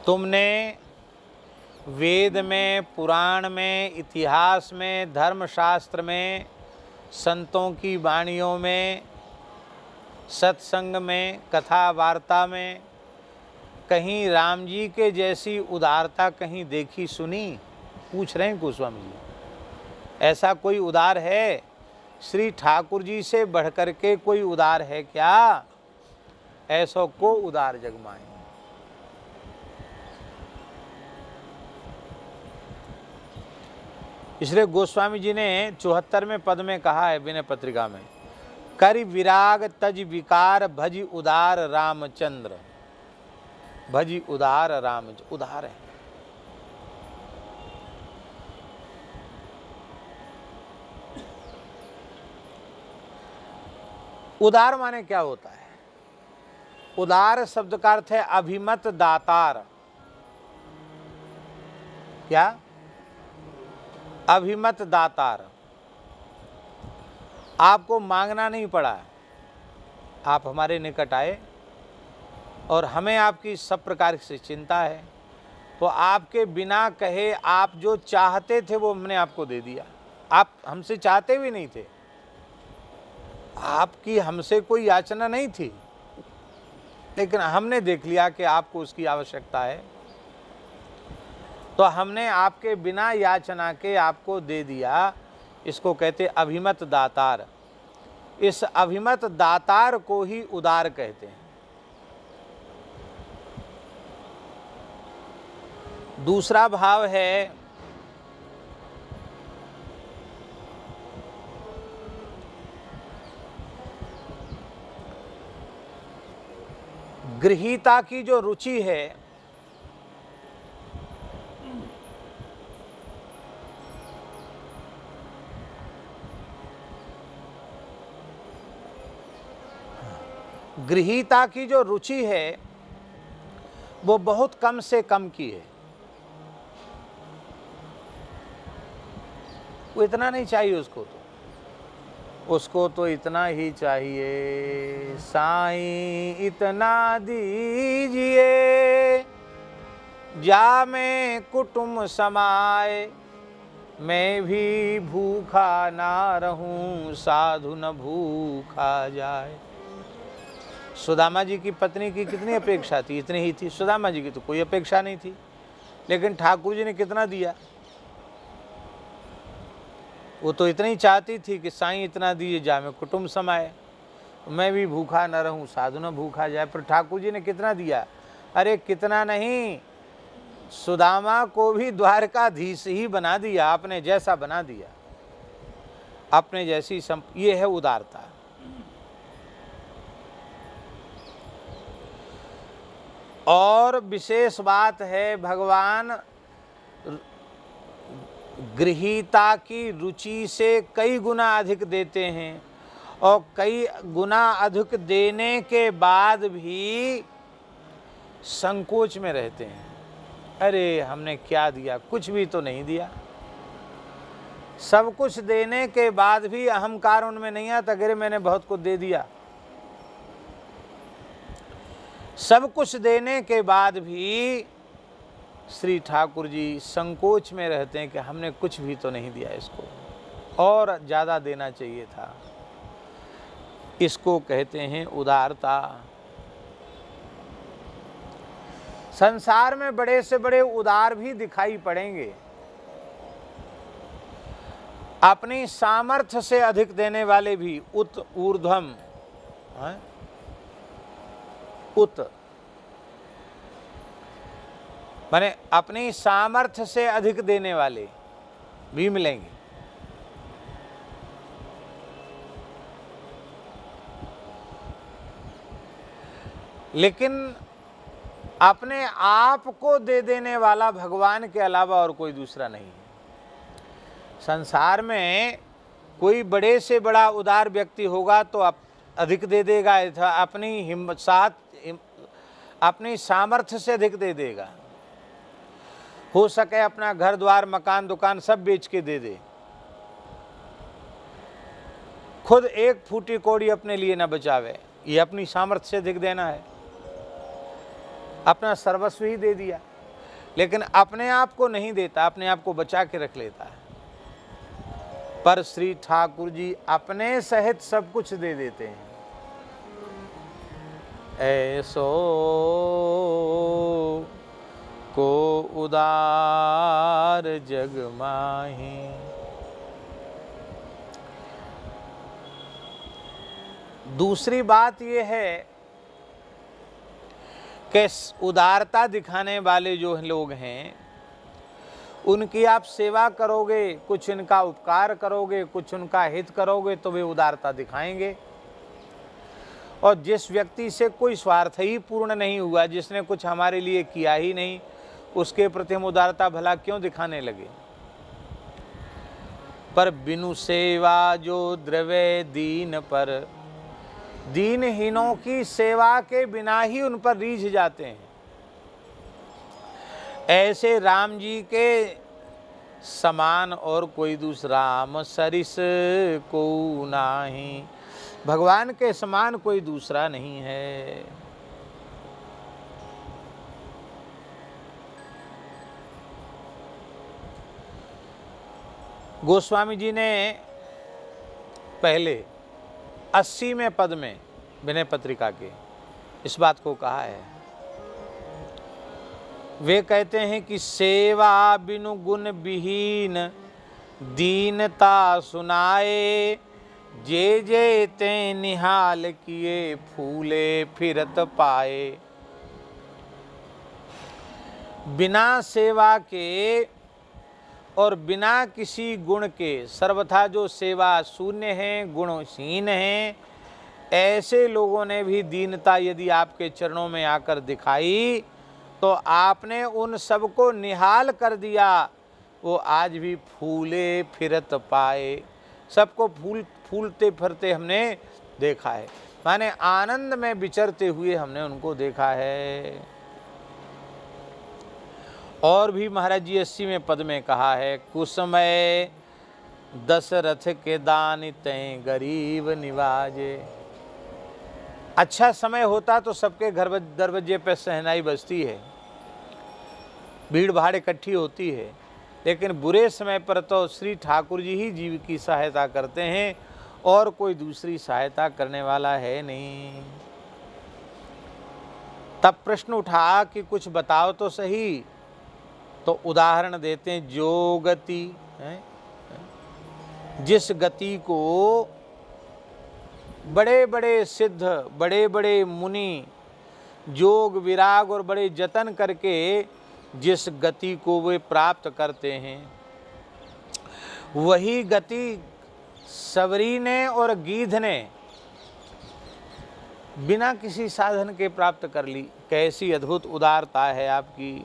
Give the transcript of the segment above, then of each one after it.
तुमने वेद में, पुराण में, इतिहास में, धर्मशास्त्र में, संतों की वाणियों में, सत्संग में, कथा वार्ता में कहीं राम जी के जैसी उदारता कहीं देखी सुनी? पूछ रहे हैं गोस्वामी जी। ऐसा कोई उदार है? श्री ठाकुर जी से बढ़कर के कोई उदार है क्या? ऐसो को उदार जगमाए। इसलिए गोस्वामी जी ने 74वें पद में कहा है विनय पत्रिका में, करि विराग तज विकार भजी उदार रामचंद्र। भजी उदार राम, उदार है। उदार माने क्या होता है? उदार शब्द का अर्थ है अभिमत दातार। क्या? अभिमत दातार। आपको मांगना नहीं पड़ा, आप हमारे निकट आए और हमें आपकी सब प्रकार से चिंता है, तो आपके बिना कहे आप जो चाहते थे वो हमने आपको दे दिया। आप हमसे चाहते भी नहीं थे, आपकी हमसे कोई याचना नहीं थी, लेकिन हमने देख लिया कि आपको उसकी आवश्यकता है, तो हमने आपके बिना याचना के आपको दे दिया। इसको कहते अभिमत दातार। इस अभिमत दातार को ही उदार कहते हैं। दूसरा भाव है गृहीता की जो रुचि है, गृहीता की जो रुचि है वो बहुत कम से कम की है। वो इतना नहीं चाहिए उसको तो इतना ही चाहिए, साईं इतना दीजिए जा में कुटुंब समाए, मैं भी भूखा ना रहूं साधु न भूखा जाए। सुदामा जी की पत्नी की कितनी अपेक्षा थी? इतनी ही थी। सुदामा जी की तो कोई अपेक्षा नहीं थी, लेकिन ठाकुर जी ने कितना दिया? वो तो इतनी चाहती थी कि साईं इतना दिए जा में कुटुंब समाए, मैं भी भूखा न रहूं साधु न भूखा जाए। पर ठाकुर जी ने कितना दिया? अरे कितना नहीं, सुदामा को भी द्वारकाधीश ही बना दिया, अपने जैसा बना दिया, अपने जैसी ये है उदारता। और विशेष बात है, भगवान गृहीता की रुचि से कई गुना अधिक देते हैं, और कई गुना अधिक देने के बाद भी संकोच में रहते हैं। अरे हमने क्या दिया? कुछ भी तो नहीं दिया। सब कुछ देने के बाद भी अहंकार उनमें नहीं आता, अरे मैंने बहुत कुछ दे दिया। सब कुछ देने के बाद भी श्री ठाकुर जी संकोच में रहते हैं कि हमने कुछ भी तो नहीं दिया, इसको और ज़्यादा देना चाहिए था। इसको कहते हैं उदारता। संसार में बड़े से बड़े उदार भी दिखाई पड़ेंगे, अपनी सामर्थ्य से अधिक देने वाले भी। उत ऊर्ध्वम, उत माने अपनी सामर्थ्य से अधिक देने वाले भी मिलेंगे। लेकिन अपने आप को दे देने वाला भगवान के अलावा और कोई दूसरा नहीं है। संसार में कोई बड़े से बड़ा उदार व्यक्ति होगा तो अधिक दे देगा, अपनी हिम्मत साथ अपनी सामर्थ्य से अधिक दे देगा। हो सके अपना घर द्वार मकान दुकान सब बेच के दे दे, खुद एक फूटी कौड़ी अपने लिए न बचावे, ये अपनी सामर्थ्य से अधिक देना है। अपना सर्वस्व ही दे दिया। लेकिन अपने आप को नहीं देता, अपने आप को बचा के रख लेता है। पर श्री ठाकुर जी अपने सहित सब कुछ दे देते हैं। ऐसो को उदार जग माही। दूसरी बात यह है कि उदारता दिखाने वाले जो लोग हैं उनकी आप सेवा करोगे, कुछ इनका उपकार करोगे, कुछ उनका हित करोगे तो वे उदारता दिखाएंगे। और जिस व्यक्ति से कोई स्वार्थ ही पूर्ण नहीं हुआ, जिसने कुछ हमारे लिए किया ही नहीं, उसके प्रति हम उदारता भला क्यों दिखाने लगे। पर बिनु सेवा जो द्रव्य दीन पर, दीनहीनों की सेवा के बिना ही उन पर रीझ जाते हैं। ऐसे राम जी के समान और कोई दूसरा राम सरिस को नाही, भगवान के समान कोई दूसरा नहीं है। गोस्वामी जी ने पहले 80वें पद में विनय पत्रिका के इस बात को कहा है। वे कहते हैं कि सेवा बिनु गुण विहीन दीनता सुनाए, जे जे ते निहाल किए फूले फिरत पाए। बिना सेवा के और बिना किसी गुण के, सर्वथा जो सेवा शून्य हैं, गुणहीन हैं, ऐसे लोगों ने भी दीनता यदि आपके चरणों में आकर दिखाई तो आपने उन सबको निहाल कर दिया। वो आज भी फूले फिरत पाए, सबको फूलते फिरते हमने देखा है, माने आनंद में विचरते हुए हमने उनको देखा है। और भी महाराज जी 80वें पद में कहा है, कुसमय दशरथ के दान तय गरीब निवाजे। अच्छा समय होता तो सबके घर दरवाजे पे सहनाई बजती है, भीड़ भाड़ इकट्ठी होती है, लेकिन बुरे समय पर तो श्री ठाकुर जी ही जीव की सहायता करते हैं और कोई दूसरी सहायता करने वाला है नहीं। तब प्रश्न उठा कि कुछ बताओ तो सही। तो उदाहरण देते हैं, जो गति है, जिस गति को बड़े बड़े सिद्ध, बड़े बड़े मुनि जोग विराग और बड़े जतन करके जिस गति को वे प्राप्त करते हैं, वही गति सबरी ने और गीध ने बिना किसी साधन के प्राप्त कर ली। कैसी अद्भुत उदारता है आपकी।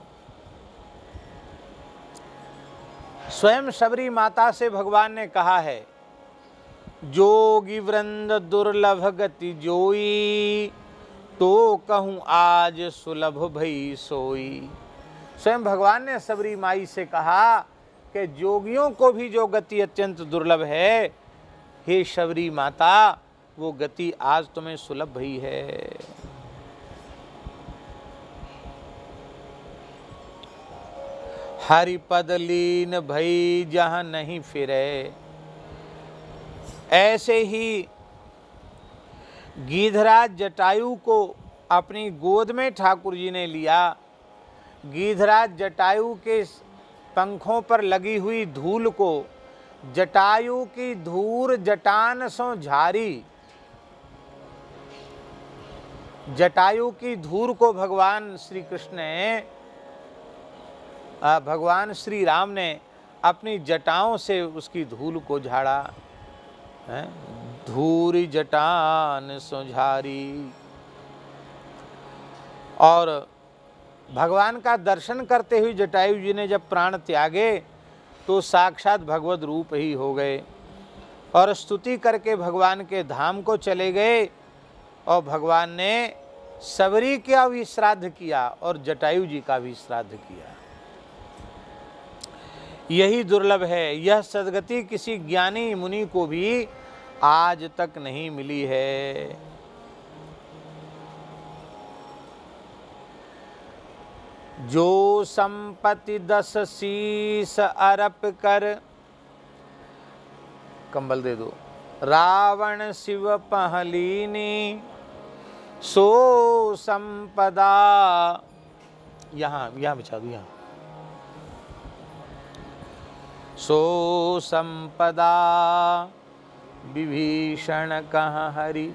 स्वयं सबरी माता से भगवान ने कहा है, जोगी वृंद दुर्लभ गति जोई, तो कहूँ आज सुलभ भई सोई। स्वयं भगवान ने सबरी माई से कहा कि जोगियों को भी जो गति अत्यंत दुर्लभ है, हे सबरी माता, वो गति आज तुम्हें सुलभ भई है। हरिपद लीन भई जहाँ नहीं फिरे। ऐसे ही गीधराज जटायु को अपनी गोद में ठाकुर जी ने लिया। गीधराज जटायु के पंखों पर लगी हुई धूल को, जटायु की धूर जटान सो झारी, जटायु की धूर को भगवान श्री कृष्ण ने, भगवान श्री राम ने अपनी जटाओं से उसकी धूल को झाड़ा है। धूरी जटान सुझारी। और भगवान का दर्शन करते हुए जटायु जी ने जब प्राण त्यागे तो साक्षात भगवत रूप ही हो गए और स्तुति करके भगवान के धाम को चले गए। और भगवान ने सबरी का भी श्राद्ध किया और जटायु जी का भी श्राद्ध किया। यही दुर्लभ है। यह सद्गति किसी ज्ञानी मुनि को भी आज तक नहीं मिली है। जो संपत्ति 10 शीस अर्प कर, कंबल दे दो, रावण शिव पहलीनी सो संपदा। यहाँ बिछा दो, यहाँ। सो संपदा विभीषण कह हरि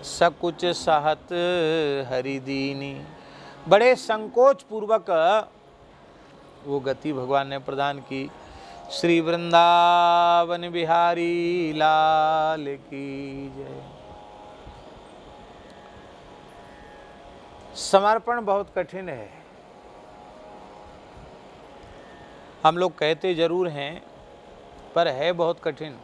सकुच सहत हरिदीनी। बड़े संकोच पूर्वक वो गति भगवान ने प्रदान की। श्री वृंदावन बिहारी लाल की जय। समर्पण बहुत कठिन है। हम लोग कहते जरूर हैं, पर है बहुत कठिन।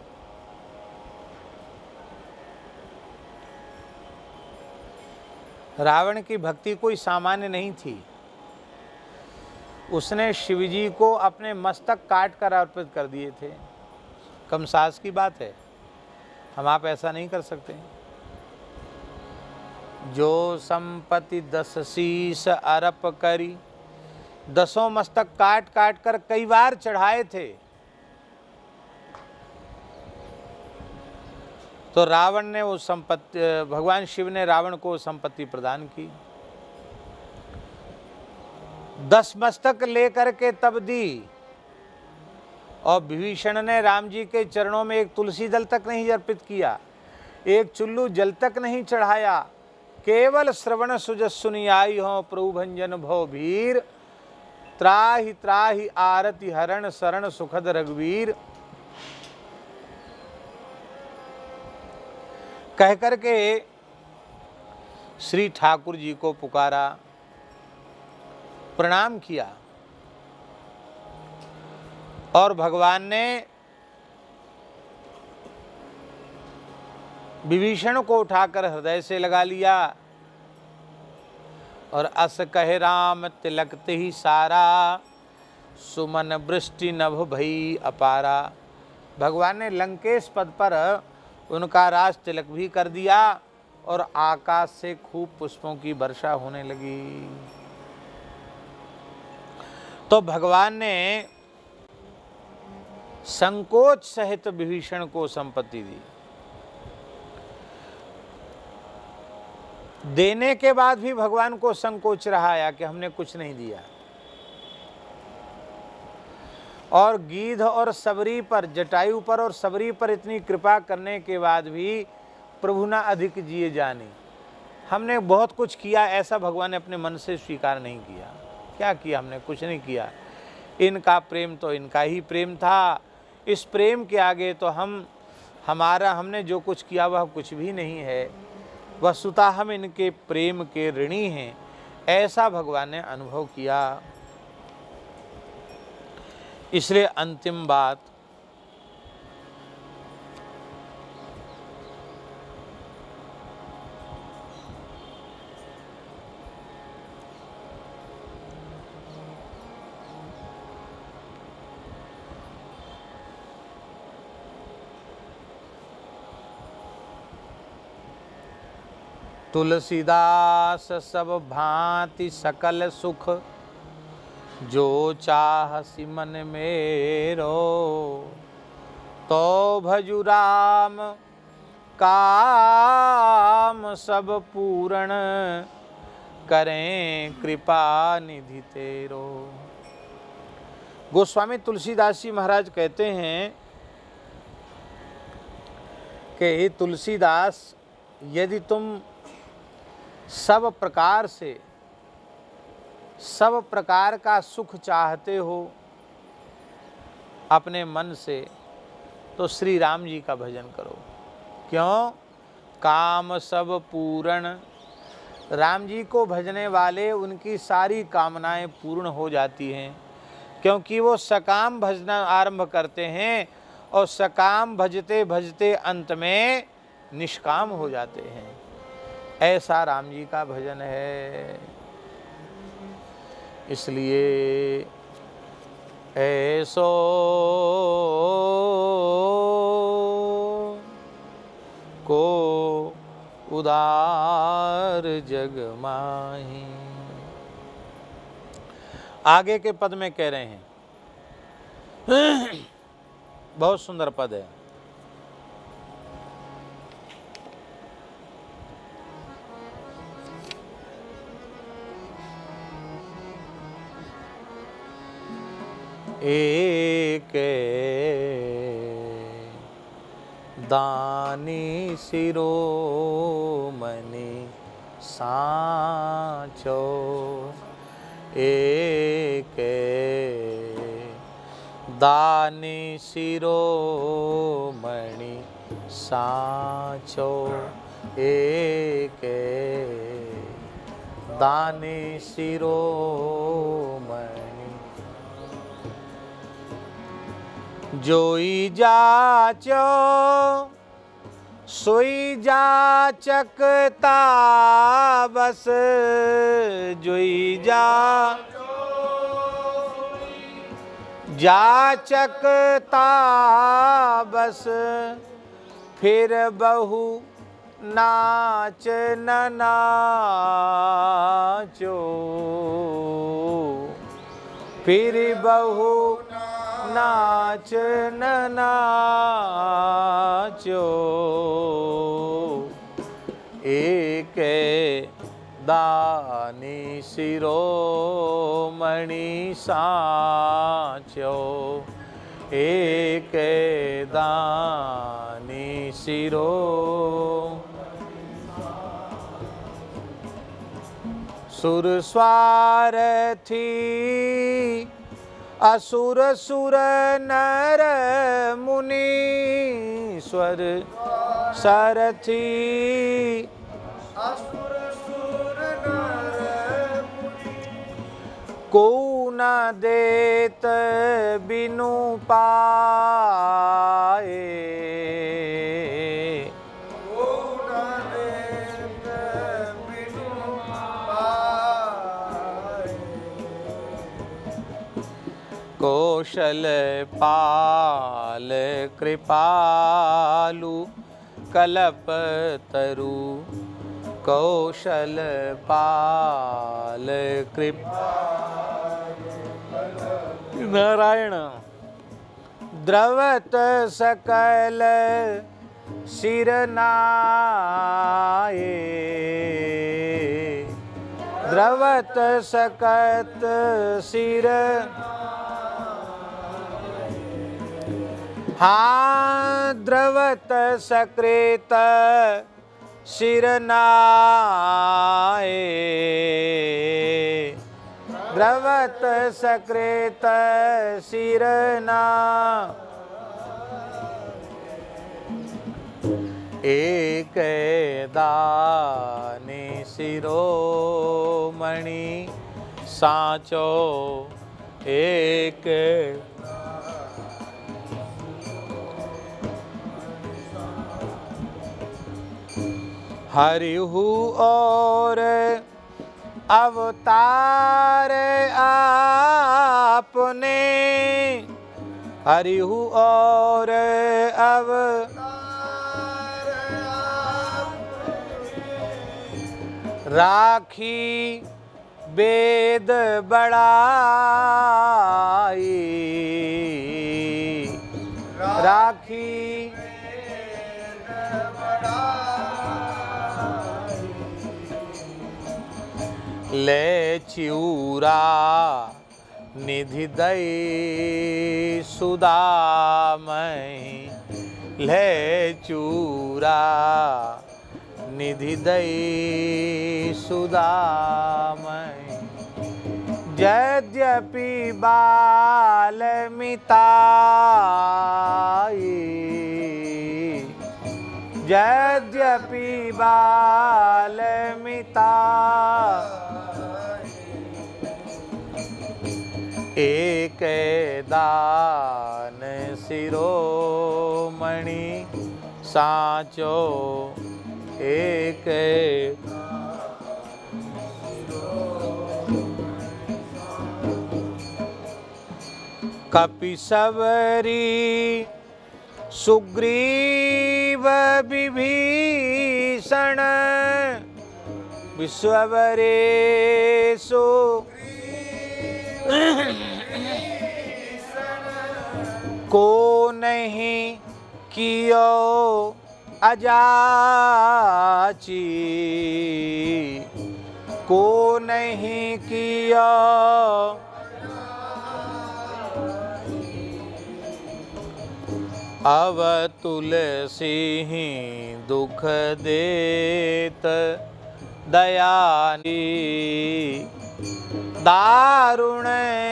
रावण की भक्ति कोई सामान्य नहीं थी। उसने शिवजी को अपने मस्तक काट कर अर्पित कर दिए थे। कम साहस की बात है, हम आप ऐसा नहीं कर सकते। जो संपत्ति 10 शीस अर्प करी, 10 मस्तक काट काट कर कई बार चढ़ाए थे। तो रावण ने वो संपत्ति, भगवान शिव ने रावण को संपत्ति प्रदान की। 10 मस्तक लेकर के तब दी। और विभीषण ने राम जी के चरणों में एक तुलसी दल तक नहीं अर्पित किया, एक चुल्लू जल तक नहीं चढ़ाया। केवल श्रवण सुजस सुनि आई हो प्रभु भंजन भव भीर, त्राहि त्राहि आरति हरण शरण सुखद रघुवीर। कह करके श्री ठाकुर जी को पुकारा, प्रणाम किया। और भगवान ने विभीषण को उठाकर हृदय से लगा लिया। और अस कहे राम तिलकते ही सारा, सुमन वृष्टि नभ भई अपारा। भगवान ने लंकेश पद पर उनका राज तिलक भी कर दिया और आकाश से खूब पुष्पों की वर्षा होने लगी। तो भगवान ने संकोच सहित विभीषण को संपत्ति दी। देने के बाद भी भगवान को संकोच रहा आया कि हमने कुछ नहीं दिया। और गीध और सबरी पर, जटायु पर और सबरी पर इतनी कृपा करने के बाद भी प्रभु ना अधिक जिए जाने, हमने बहुत कुछ किया, ऐसा भगवान ने अपने मन से स्वीकार नहीं किया। क्या किया हमने? कुछ नहीं किया। इनका प्रेम तो इनका ही प्रेम था। इस प्रेम के आगे तो हमने जो कुछ किया वह कुछ भी नहीं है। वस्तुतः हम इनके प्रेम के ऋणी हैं, ऐसा भगवान ने अनुभव किया। इसलिए अंतिम बात, तुलसीदास सब भांति सकल सुख, जो चाहसी मन मेरो, तो भजु राम काम सब पूर्ण, करें कृपा निधि तेरो। गोस्वामी तुलसीदास जी महाराज कहते हैं कि हे तुलसीदास, यदि तुम सब प्रकार का सुख चाहते हो अपने मन से, तो श्री राम जी का भजन करो। क्यों? काम सब पूर्ण। राम जी को भजने वाले उनकी सारी कामनाएं पूर्ण हो जाती हैं, क्योंकि वो सकाम भजना आरंभ करते हैं और सकाम भजते भजते अंत में निष्काम हो जाते हैं। ऐसा राम जी का भजन है। इसलिए ऐसो को उदार जग माही। आगे के पद में कह रहे हैं, बहुत सुंदर पद है। एक दानी शिरोमणि सांचो, एक दानी शिरोमणि सांचो, एक दानी शिरोमणि। जोई जाचो सोई जाचकता बस, जोई जाचकता बस, फिर बहु नाच न नाचो, फिर बहु नाच न नाचो। एक दानी शिरोमणि सांचो, एक दानी शिरो। सुर स्वार्थी असुर सुर नर मुनि, स्वर सारथी असुर सुर नर मुनि, को न देत बिनु पाए, को न देत बिनु पाए। कौशल पाल कृपालु कल्पतरु, कौशल पाल कृपालु। नारायण द्रवत सकल सिर नाये, द्रवत सकत सिर। हाँ द्रवत सकृत सिर नाये, द्रवत सकृत सिर ना। एक दानी शिरोमणि सांचो, एक हरिहु और अवतार आपने, हरिहु और अवतार आपने, राखी वेद बड़ाई, राखी ले चिऊरा निधि दई सुदामई, ले चूरा निधि दई सुदामई। यद्यपि बालमिताई, यद्यपि बालमिता। एक दान शिरोमणि सांचो, एक कपिसवरी सुग्रीव विभीषण, भीषण विश्ववरेशो को नहीं कियो अजाची, को नहीं कियो अब तुलसी ही दुख देत दयानी, दारुण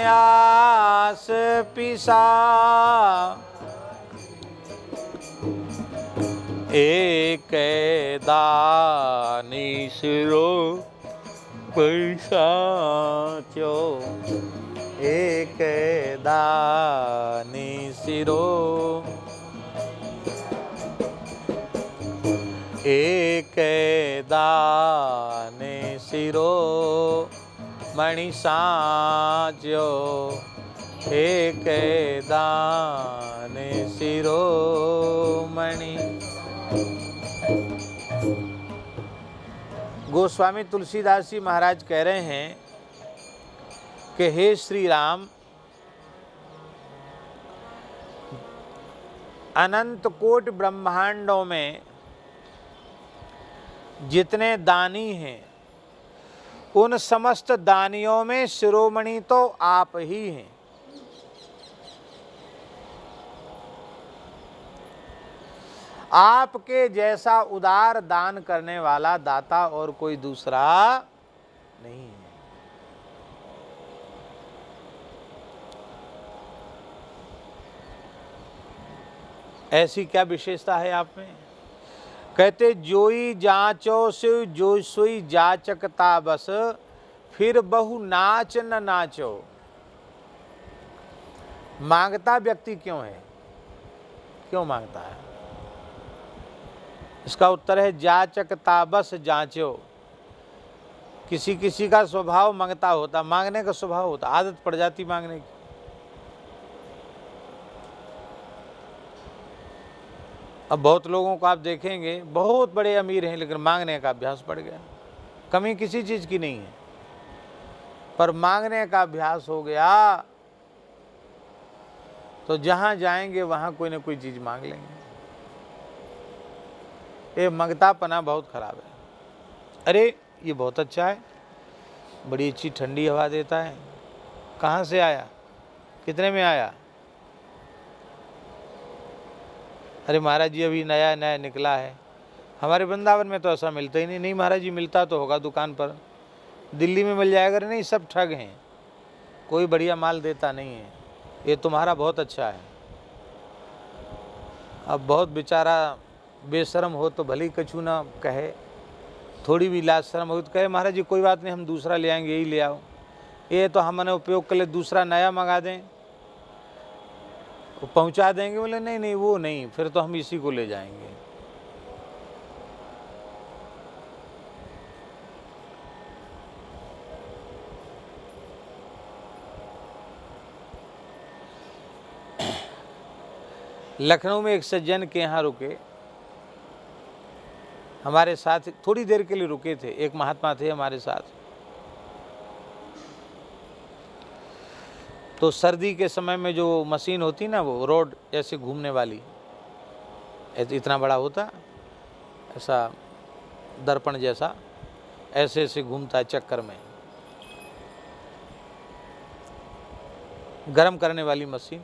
आस पिसा एक दानी सिरो पैसा चो, एक दानी सिरो, एक दाने सिरो मणि साँचो, एक दाने सिरो मणि। गोस्वामी तुलसीदास जी महाराज कह रहे हैं कि हे श्री राम, अनंत कोटि ब्रह्मांडों में जितने दानी हैं उन समस्त दानियों में शिरोमणि तो आप ही हैं। आपके जैसा उदार दान करने वाला दाता और कोई दूसरा नहीं है। ऐसी क्या विशेषता है आप में? कहते जोई जांचो शिव जो सोई जाचकता बस, फिर बहु नाच न नाचो। मांगता व्यक्ति क्यों है? क्यों मांगता है? इसका उत्तर है जाचकता बस जांचो। किसी किसी का स्वभाव मांगता होता, मांगने का स्वभाव होता, आदत पड़ जाती मांगने की। अब बहुत लोगों को आप देखेंगे बहुत बड़े अमीर हैं लेकिन मांगने का अभ्यास पड़ गया। कमी किसी चीज़ की नहीं है पर मांगने का अभ्यास हो गया तो जहाँ जाएंगे वहाँ कोई ना कोई चीज़ मांग लेंगे। ये मंगतापना बहुत खराब है। अरे ये बहुत अच्छा है, बड़ी अच्छी ठंडी हवा देता है, कहाँ से आया, कितने में आया? अरे महाराज जी अभी नया नया निकला है, हमारे वृंदावन में तो ऐसा मिलता ही नहीं। नहीं महाराज जी मिलता तो होगा दुकान पर, दिल्ली में मिल जाएगा। नहीं सब ठग हैं, कोई बढ़िया माल देता नहीं है। ये तुम्हारा बहुत अच्छा है। अब बहुत बेचारा बेशरम हो तो भली कछु ना कहे, थोड़ी भी लाज शर्म हो तो कहे महाराज जी कोई बात नहीं हम दूसरा ले आएंगे, यही ले आओ। ये तो हमने उपयोग कर ले, दूसरा नया मंगा दें, वो पहुंचा देंगे। बोले नहीं नहीं वो नहीं, फिर तो हम इसी को ले जाएंगे। लखनऊ में एक सज्जन के यहाँ रुके, हमारे साथ थोड़ी देर के लिए रुके थे। एक महात्मा थे हमारे साथ। तो सर्दी के समय में जो मशीन होती ना, वो रोड ऐसे घूमने वाली, इतना बड़ा होता, ऐसा दर्पण जैसा ऐसे ऐसे घूमता है चक्कर में, गर्म करने वाली मशीन।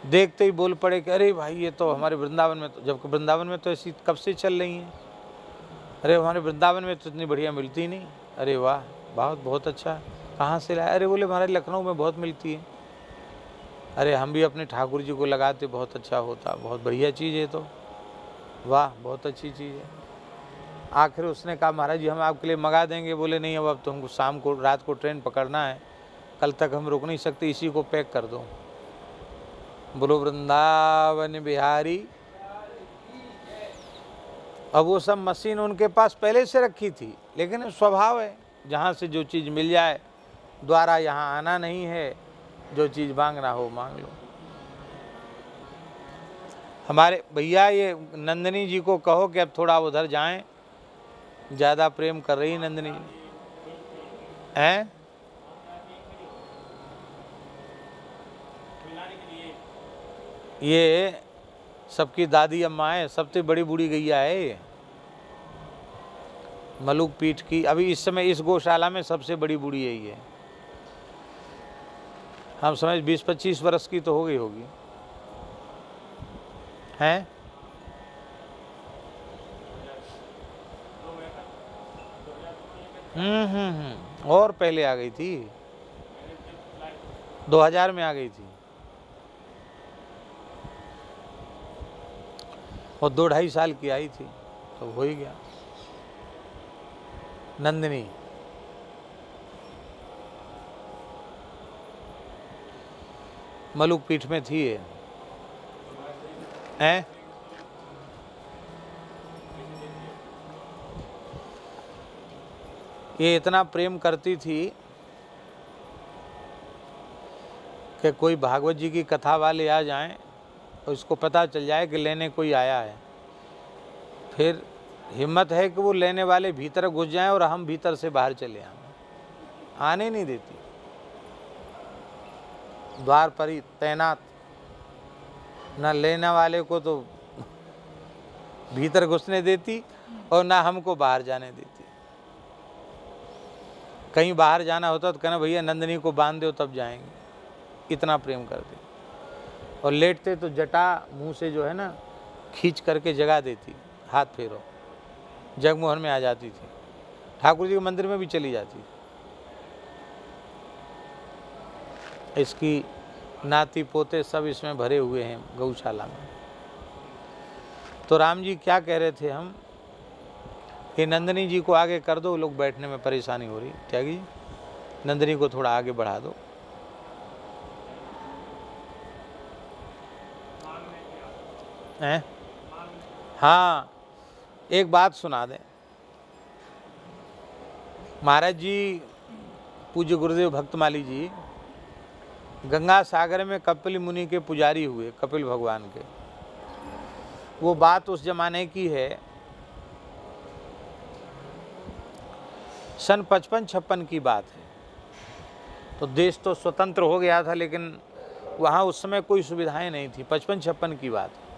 देखते ही बोल पड़े कि अरे भाई ये तो हमारे वृंदावन में तो, जबकि वृंदावन में तो ऐसी कब से चल रही हैं। अरे हमारे वृंदावन में तो इतनी बढ़िया मिलती नहीं। अरे वाह बहुत अच्छा, कहाँ से लाया? अरे बोले हमारे लखनऊ में बहुत मिलती है। अरे हम भी अपने ठाकुर जी को लगाते, बहुत अच्छा होता, बहुत बढ़िया चीज़ है। तो वाह बहुत अच्छी चीज़ है। आखिर उसने कहा महाराज जी हम आपके लिए मंगा देंगे। बोले नहीं अब तो हमको शाम को रात को ट्रेन पकड़ना है, कल तक हम रुक नहीं सकते, इसी को पैक कर दो। बोलो वृंदावन बिहारी। अब वो सब मशीन उनके पास पहले से रखी थी, लेकिन स्वभाव है जहाँ से जो चीज़ मिल जाए, द्वारा यहाँ आना नहीं है, जो चीज़ मांगना हो मांग लो। हमारे भैया ये नंदिनी जी को कहो कि अब थोड़ा उधर जाएं, ज़्यादा प्रेम कर रही नंदिनी जी हैं। ये सबकी दादी अम्मा है, सबसे बड़ी बूढ़ी गैया है ये, मलुक पीठ की। अभी इस समय इस गौशाला में सबसे बड़ी बूढ़ी है ये। हम समझ 20-25 वर्ष की तो हो गई होगी हैं। और पहले आ गई थी, 2000 में आ गई थी और 2-2.5 साल की आई थी तो हो ही गया। नंदिनी मलुक पीठ में थी ये हैं। ये इतना प्रेम करती थी कि कोई भागवत जी की कथा वाले आ जाएं और इसको पता चल जाए कि लेने कोई आया है, फिर हिम्मत है कि वो लेने वाले भीतर घुस जाएं और हम भीतर से बाहर चले आए, आने नहीं देती, द्वार पर ही तैनात, न लेने वाले को तो भीतर घुसने देती और ना हमको बाहर जाने देती। कहीं बाहर जाना होता तो कहना भैया नंदिनी को बांध दो तब जाएंगे, इतना प्रेम करते। और लेटते तो जटा मुंह से जो है ना खींच करके जगा देती, हाथ फेरो, जगमोहन में आ जाती थी, ठाकुर जी के मंदिर में भी चली जाती थी। इसकी नाती पोते सब इसमें भरे हुए हैं गौशाला में। तो राम जी क्या कह रहे थे हम कि नंदिनी जी को आगे कर दो, लोग बैठने में परेशानी हो रही। त्यागी जी नंदिनी को थोड़ा आगे बढ़ा दो। हैं? हाँ, एक बात सुना दें। महाराज जी पूज्य गुरुदेव भक्तमाली जी गंगा सागर में कपिल मुनि के पुजारी हुए, कपिल भगवान के। वो बात उस जमाने की है, सन 55-56 की बात है। तो देश तो स्वतंत्र हो गया था, लेकिन वहाँ उस समय कोई सुविधाएं नहीं थी। 55-56 की बात है।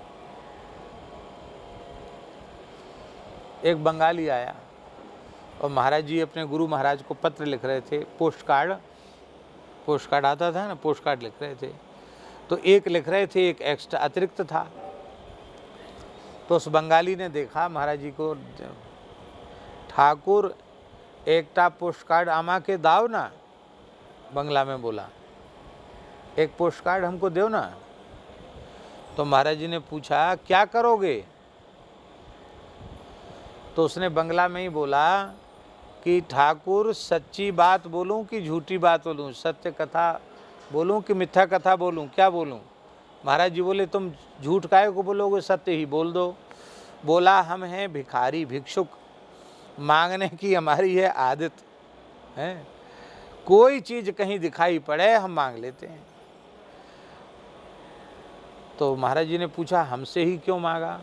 एक बंगाली आया और महाराज जी अपने गुरु महाराज को पत्र लिख रहे थे, पोस्ट कार्ड आता था ना, पोस्ट कार्ड लिख रहे थे। तो एक लिख रहे थे, एक एक्स्ट्रा अतिरिक्त था। तो उस बंगाली ने देखा महाराज जी को, ठाकुर एकटा पोस्ट कार्ड आमा के दाओ ना, बंगला में बोला, एक पोस्ट कार्ड हमको दो ना। तो महाराज जी ने पूछा क्या करोगे? तो उसने बंगला में ही बोला कि ठाकुर सच्ची बात बोलूं कि झूठी बात बोलूं, सत्य कथा बोलूं कि मिथ्या कथा बोलूं, क्या बोलूं? महाराज जी बोले तुम झूठ काहे को बोलोगे, सत्य ही बोल दो। बोला हम हैं भिखारी, भिक्षुक, मांगने की हमारी है आदत है, कोई चीज़ कहीं दिखाई पड़े हम मांग लेते हैं। तो महाराज जी ने पूछा हमसे ही क्यों मांगा?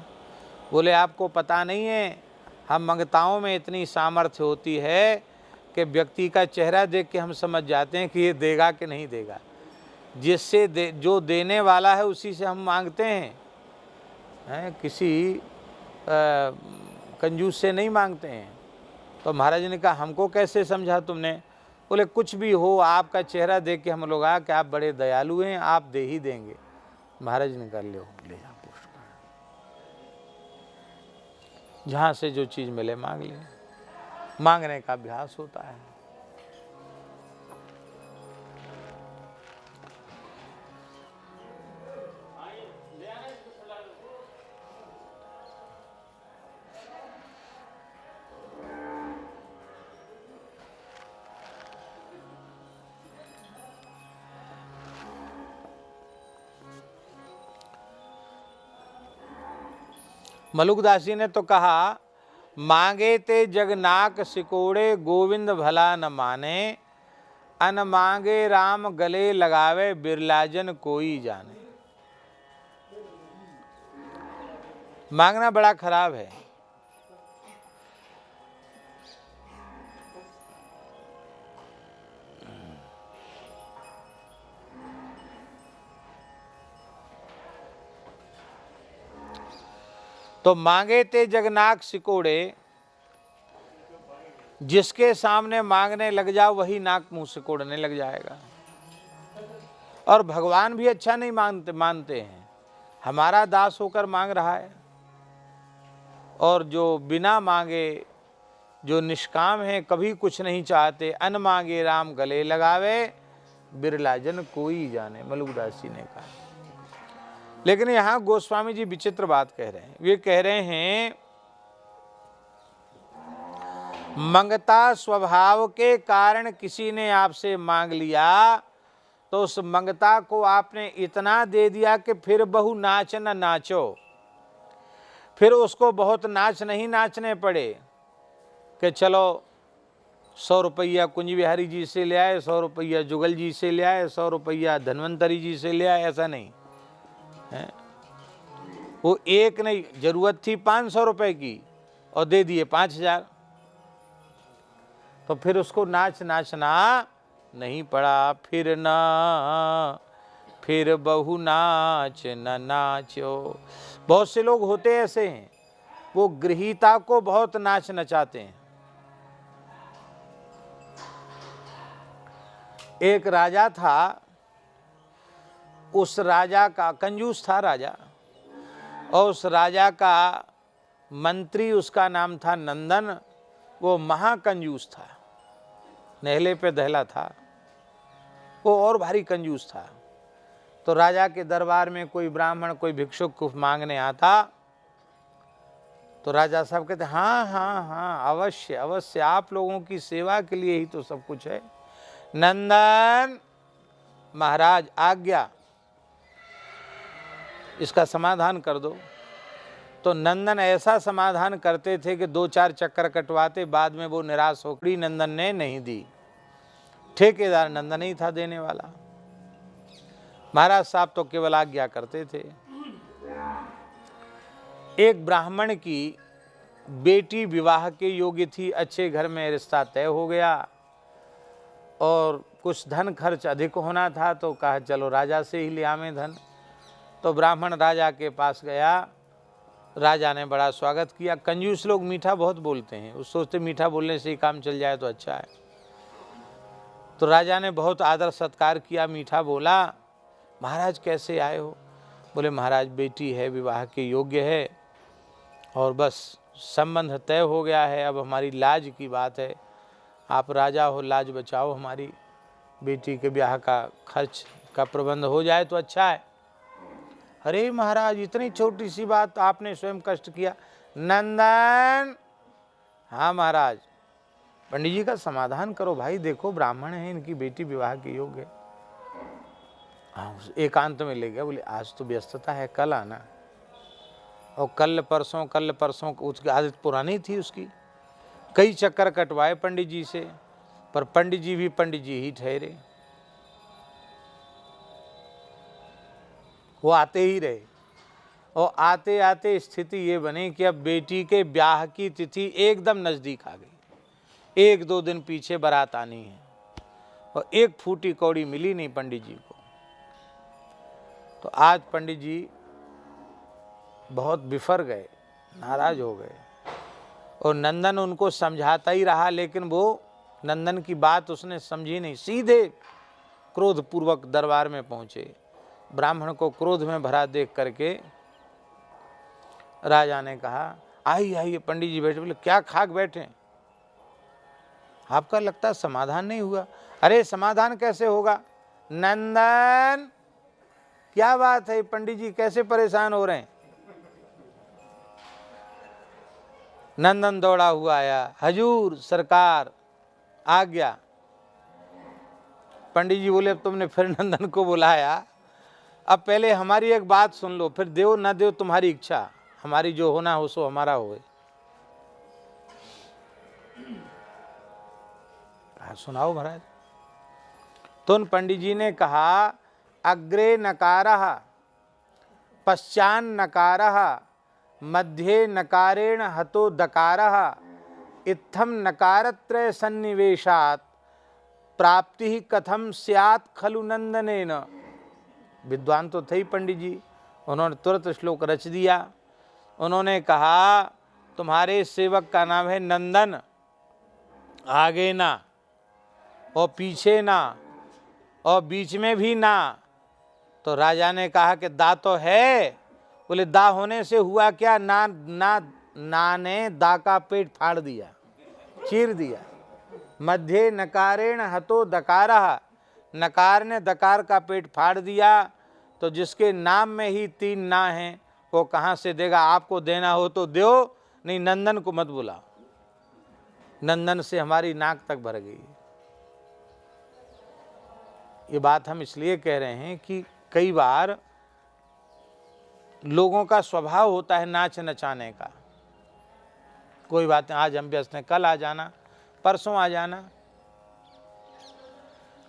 बोले आपको पता नहीं है, हम मंगताओं में इतनी सामर्थ्य होती है कि व्यक्ति का चेहरा देख के हम समझ जाते हैं कि ये देगा कि नहीं देगा। जिससे जो देने वाला है उसी से हम मांगते हैं, किसी कंजूस से नहीं मांगते हैं। तो महाराज ने कहा हमको कैसे समझा तुमने? बोले कुछ भी हो, आपका चेहरा देख के हम लोग आ कि आप बड़े दयालु हैं, आप दे ही देंगे। महाराज ने कहा ले जा पोस्ट कार्ड, जहाँ से जो चीज़ मिले मांग ले। मांगने का अभ्यास होता है। मलुकदास जी ने तो कहा मांगे ते जगनाक सिकोड़े, गोविंद भला न माने, अन मांगे राम गले लगावे, बिरलाजन कोई जाने। मांगना बड़ा खराब है। तो मांगे ते जगनाक सिकोड़े, जिसके सामने मांगने लग जाओ वही नाक मुंह सिकोड़ने लग जाएगा। और भगवान भी अच्छा नहीं मानते हैं। हमारा दास होकर मांग रहा है, और जो बिना मांगे, जो निष्काम है, कभी कुछ नहीं चाहते, अन मांगे राम गले लगावे, बिरला जन कोई जाने, मलुकदास जी ने कहा। लेकिन यहां गोस्वामी जी विचित्र बात कह रहे हैं। वे कह रहे हैं मंगता स्वभाव के कारण किसी ने आपसे मांग लिया, तो उस मंगता को आपने इतना दे दिया कि फिर बहु नाच न नाचो, फिर उसको बहुत नाच नहीं नाचने पड़े कि चलो 100 रुपया कुंज बिहारी जी से ले आए, 100 रुपया जुगल जी से ले आए, 100 रुपया धन्वंतरी जी से ले आए, ऐसा नहीं है। वो एक नहीं, जरूरत थी 500 रुपए की और दे दिए 5000, तो फिर उसको नाचना नहीं पड़ा। फिर बहु नाच न नाचो। बहुत से लोग होते ऐसे हैं, वो गृहीता को बहुत नाच नचाते हैं। एक राजा था, उस राजा का कंजूस था राजा, और उस राजा का मंत्री, उसका नाम था नंदन। वो महाकंजूस था, नहले पे दहला था वो, और भारी कंजूस था। तो राजा के दरबार में कोई ब्राह्मण, कोई भिक्षुक कुछ मांगने आता, तो राजा साहब कहते हाँ हाँ हाँ, अवश्य अवश्य, आप लोगों की सेवा के लिए ही तो सब कुछ है। नंदन महाराज आज्ञा, इसका समाधान कर दो। तो नंदन ऐसा समाधान करते थे कि 2-4 चक्कर कटवाते, बाद में वो निराश होकर नंदन ने नहीं दी। ठेकेदार नंदन ही था देने वाला, महाराज साहब तो केवल आज्ञा करते थे। एक ब्राह्मण की बेटी विवाह के योग्य थी, अच्छे घर में रिश्ता तय हो गया, और कुछ धन खर्च अधिक होना था, तो कहा चलो राजा से ही ले आवें धन। तो ब्राह्मण राजा के पास गया, राजा ने बड़ा स्वागत किया। कंजूस लोग मीठा बहुत बोलते हैं, वो सोचते मीठा बोलने से ही काम चल जाए तो अच्छा है। तो राजा ने बहुत आदर सत्कार किया, मीठा बोला, महाराज कैसे आए हो? बोले महाराज बेटी है, विवाह के योग्य है, और बस संबंध तय हो गया है, अब हमारी लाज की बात है, आप राजा हो, लाज बचाओ हमारी, बेटी के ब्याह का खर्च का प्रबंध हो जाए तो अच्छा है। अरे महाराज इतनी छोटी सी बात आपने स्वयं कष्ट किया। नंदन, हाँ महाराज, पंडित जी का समाधान करो भाई, देखो ब्राह्मण है, इनकी बेटी विवाह के योग्य है। हाँ, एकांत में ले गया, बोले आज तो व्यस्तता है, कल आना। और कल परसों उसकी आदत पुरानी थी उसकी, कई चक्कर कटवाए पंडित जी से, पर पंडित जी भी पंडित जी ही ठहरे, वो आते ही रहे। और आते आते स्थिति ये बनी कि अब बेटी के ब्याह की तिथि एकदम नज़दीक आ गई, 1-2 दिन पीछे बारात आनी है, और एक फूटी कौड़ी मिली नहीं पंडित जी को। तो आज पंडित जी बहुत बिफर गए, नाराज हो गए, और नंदन उनको समझाता ही रहा, लेकिन वो नंदन की बात उसने समझी नहीं। सीधे क्रोधपूर्वक दरबार में पहुँचे। ब्राह्मण को क्रोध में भरा देख करके राजा ने कहा आइए आइए पंडित जी बैठे। बोले क्या खाक बैठे, आपका लगता है समाधान नहीं हुआ? अरे समाधान कैसे होगा नंदन, क्या बात है, पंडित जी कैसे परेशान हो रहे हैं? नंदन दौड़ा हुआ आया, हजूर सरकार आज्ञा। पंडित जी बोले अब तुमने फिर नंदन को बुलाया, अब पहले हमारी एक बात सुन लो, फिर देव ना देव तुम्हारी इच्छा, हमारी जो होना हो सो हमारा होए। सुनाओ महाराज। तो उन पंडित जी ने कहा अग्रे नकारः पश्चान नकारः मध्ये नकारेण हतो दकारः इत्थम नकारत्रय सन्निवेशात् प्राप्ति कथम स्यात् खलु नंदनेन। विद्वान तो थे ही पंडित जी, उन्होंने तुरंत श्लोक रच दिया। उन्होंने कहा तुम्हारे सेवक का नाम है नंदन, आगे ना और पीछे ना और बीच में भी ना। तो राजा ने कहा कि दा तो है। बोले दा होने से हुआ क्या, ना ने दा का पेट फाड़ दिया, चीर दिया। मध्य नकारेण हतो दकारः, नकार ने दकार का पेट फाड़ दिया। तो जिसके नाम में ही 3 ना हैं वो कहाँ से देगा। आपको देना हो तो दो, नहीं नंदन को मत बुलाओ। नंदन से हमारी नाक तक भर गई। ये बात हम इसलिए कह रहे हैं कि कई बार लोगों का स्वभाव होता है नाच नचाने का। कोई बात नहीं, आज हम व्यस्त हैं, कल आ जाना, परसों आ जाना।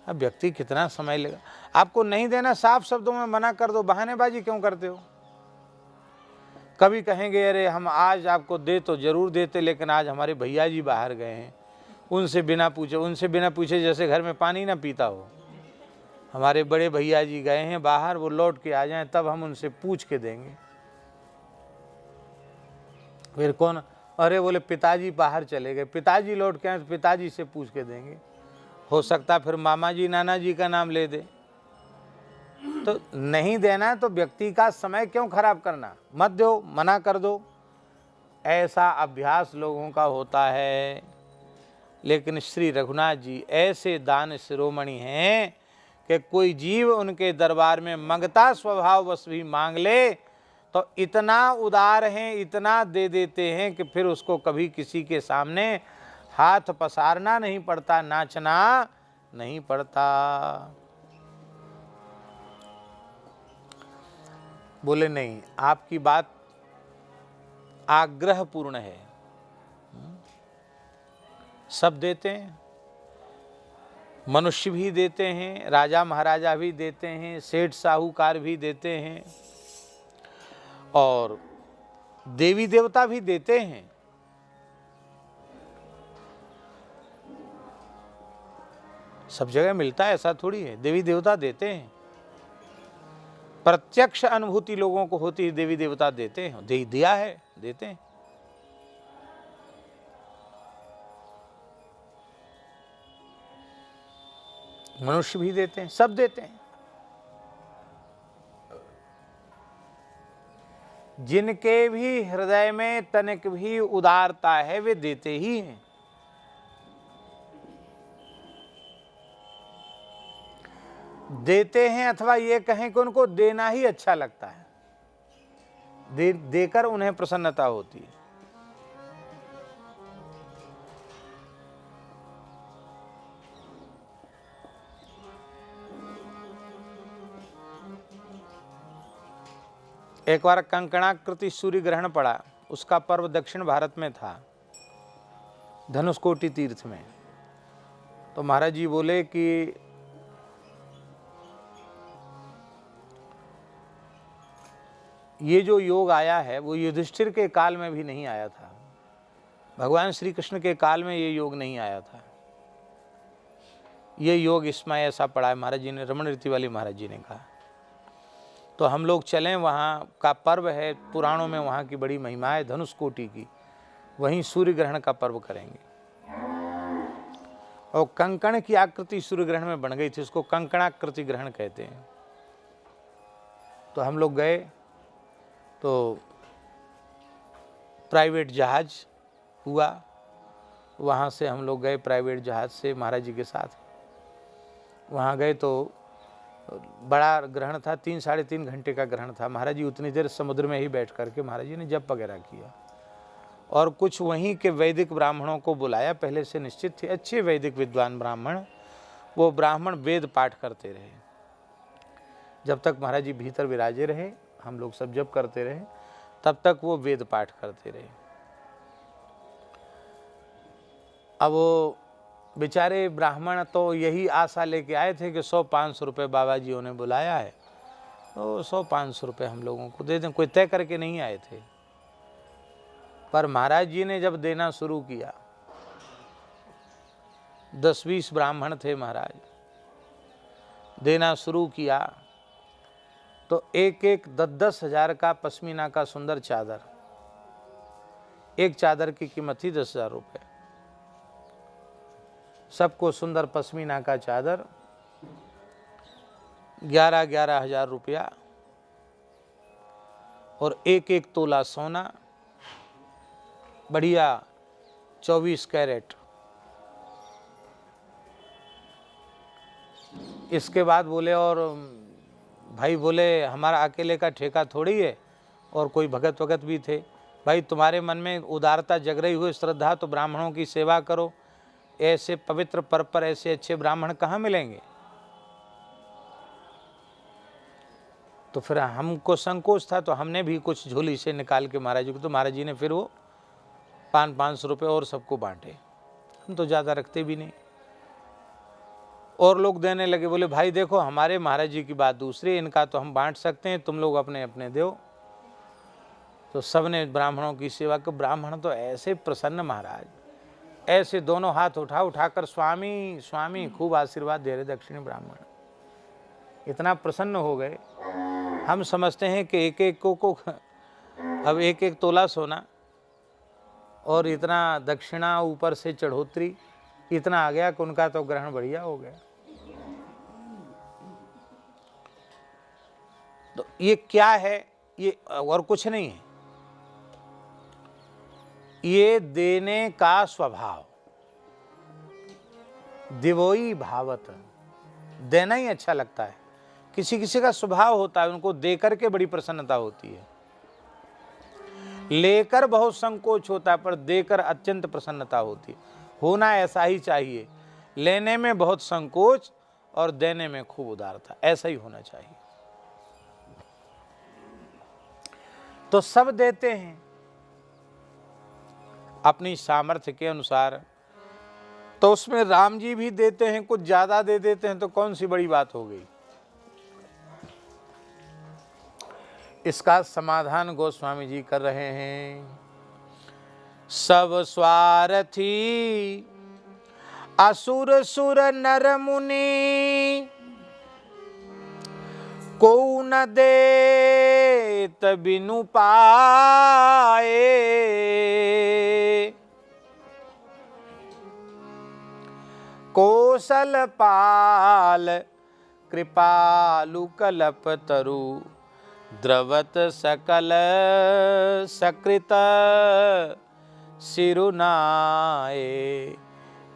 अब व्यक्ति कितना समय लेगा। आपको नहीं देना, साफ शब्दों में मना कर दो, बहानेबाजी क्यों करते हो। कभी कहेंगे अरे हम आज आपको दे तो जरूर देते, लेकिन आज हमारे भैया जी बाहर गए हैं, उनसे बिना पूछे जैसे घर में पानी ना पीता हो। हमारे बड़े भैया जी गए हैं बाहर, वो लौट के आ जाएं तब हम उनसे पूछ के देंगे। फिर कौन, अरे बोले पिताजी बाहर चले गए, पिताजी लौट के आए तो पिताजी से पूछ के देंगे। हो सकता फिर मामा जी नाना जी का नाम ले दे। तो नहीं देना तो व्यक्ति का समय क्यों खराब करना, मत दो, मना कर दो। ऐसा अभ्यास लोगों का होता है। लेकिन श्री रघुनाथ जी ऐसे दान शिरोमणि हैं कि कोई जीव उनके दरबार में मंगता स्वभाव वश भी मांग ले तो इतना उदार हैं, इतना दे देते हैं कि फिर उसको कभी किसी के सामने हाथ पसारना नहीं पड़ता, नाचना नहीं पड़ता। बोले नहीं, आपकी बात आग्रहपूर्ण है। सब देते हैं, मनुष्य भी देते हैं, राजा महाराजा भी देते हैं, सेठ साहूकार भी देते हैं और देवी देवता भी देते हैं। सब जगह मिलता है ऐसा थोड़ी है, देवी देवता देते हैं। प्रत्यक्ष अनुभूति लोगों को होती है, देवी देवता देते हैं, दिया है, देते हैं। मनुष्य भी देते हैं, सब देते हैं। जिनके भी हृदय में तनिक भी उदारता है वे देते ही हैं। देते हैं अथवा ये कहें कि उनको देना ही अच्छा लगता है, देकर उन्हें प्रसन्नता होती है। एक बार कंकणाकृति सूर्य ग्रहण पड़ा, उसका पर्व दक्षिण भारत में था, धनुषकोटि तीर्थ में। तो महाराज जी बोले कि ये जो योग आया है वो युधिष्ठिर के काल में भी नहीं आया था, भगवान श्री कृष्ण के काल में ये योग नहीं आया था। ये योग इसमें ऐसा पड़ा है, महाराज जी ने, रमण रीति वाली महाराज जी ने कहा। तो हम लोग चलें, वहाँ का पर्व है, पुराणों में वहाँ की बड़ी महिमा है धनुषकोटि की, वहीं सूर्य ग्रहण का पर्व करेंगे। और कंकण की आकृति सूर्य ग्रहण में बन गई थी, उसको कंकणाकृति ग्रहण कहते हैं। तो हम लोग गए, तो प्राइवेट जहाज हुआ, वहाँ से हम लोग गए प्राइवेट जहाज से महाराज जी के साथ। वहाँ गए तो बड़ा ग्रहण था, 3-3.5 घंटे का ग्रहण था। महाराज जी उतनी देर समुद्र में ही बैठ करके महाराज जी ने जप वगैरह किया और कुछ वहीं के वैदिक ब्राह्मणों को बुलाया, पहले से निश्चित थे, अच्छे वैदिक विद्वान ब्राह्मण। वो ब्राह्मण वेद पाठ करते रहे जब तक महाराज जी भीतर विराजे रहे, हम लोग सब जप करते रहे, तब तक वो वेद पाठ करते रहे। अब वो बेचारे ब्राह्मण तो यही आशा लेके आए थे कि 100-500 रुपये बाबा जी ने बुलाया है तो 100-500 रुपये हम लोगों को दे दें, कोई तय करके नहीं आए थे। पर महाराज जी ने जब देना शुरू किया, 10-20 ब्राह्मण थे महाराज, देना शुरू किया तो एक 10-10 हजार का पश्मीना का सुंदर चादर, एक चादर की कीमत थी 10,000 रुपये। सबको सुंदर पश्मीना का चादर 11-11 हजार रुपया और एक तोला सोना, बढ़िया 24 कैरेट। इसके बाद बोले, और भाई बोले हमारा अकेले का ठेका थोड़ी है, और कोई भगत वगत भी थे, भाई तुम्हारे मन में उदारता जग रही हुई श्रद्धा तो ब्राह्मणों की सेवा करो, ऐसे पवित्र पर्व पर ऐसे अच्छे ब्राह्मण कहाँ मिलेंगे। तो फिर हमको संकोच था, तो हमने भी कुछ झोली से निकाल के महाराज जी को, तो महाराज जी ने फिर वो 500 रुपये और सबको बांटे। हम तो ज़्यादा रखते भी नहीं, और लोग देने लगे। बोले भाई देखो हमारे महाराज जी की बात दूसरी, इनका तो हम बांट सकते हैं, तुम लोग अपने अपने दो। तो सबने ब्राह्मणों की सेवा को, ब्राह्मण तो ऐसे प्रसन्न महाराज, ऐसे दोनों हाथ उठाकर स्वामी स्वामी खूब आशीर्वाद दे रहे दक्षिणी ब्राह्मण। इतना प्रसन्न हो गए, हम समझते हैं कि एक को अब एक तोला सोना और इतना दक्षिणा ऊपर से चढ़ोतरी इतना आ गया कि उनका तो ग्रहण बढ़िया हो गया। तो ये क्या है, ये और कुछ नहीं है, ये देने का स्वभाव, दिवोई भावत, देना ही अच्छा लगता है। किसी किसी का स्वभाव होता है, उनको देकर के बड़ी प्रसन्नता होती है, लेकर बहुत संकोच होता है, पर देकर अत्यंत प्रसन्नता होती है। होना ऐसा ही चाहिए, लेने में बहुत संकोच और देने में खूब उदारता, ऐसा ही होना चाहिए। तो सब देते हैं अपनी सामर्थ्य के अनुसार, तो उसमें राम जी भी देते हैं, कुछ ज्यादा दे देते हैं, तो कौन सी बड़ी बात हो गई। इसका समाधान गोस्वामी जी कर रहे हैं। सब स्वार्थी असुर सुर नर मुनि, को न देत बिनु पाए, कौशल पाल कृपालु कल्प तरु, द्रवत सकल सकृत सिरुनाए,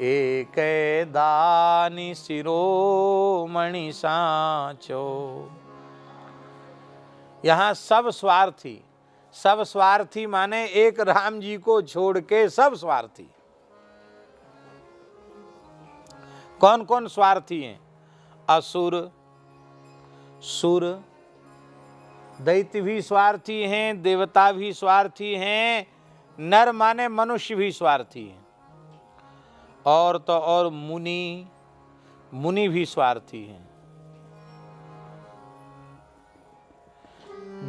एक दानी शिरोमणि सांचो। यहाँ सब स्वार्थी, सब स्वार्थी माने एक राम जी को छोड़ के सब स्वार्थी। कौन कौन स्वार्थी हैं? असुर, सुर, दैत्य भी स्वार्थी हैं, देवता भी स्वार्थी हैं, नर माने मनुष्य भी स्वार्थी हैं, और तो और मुनि, मुनि भी स्वार्थी हैं।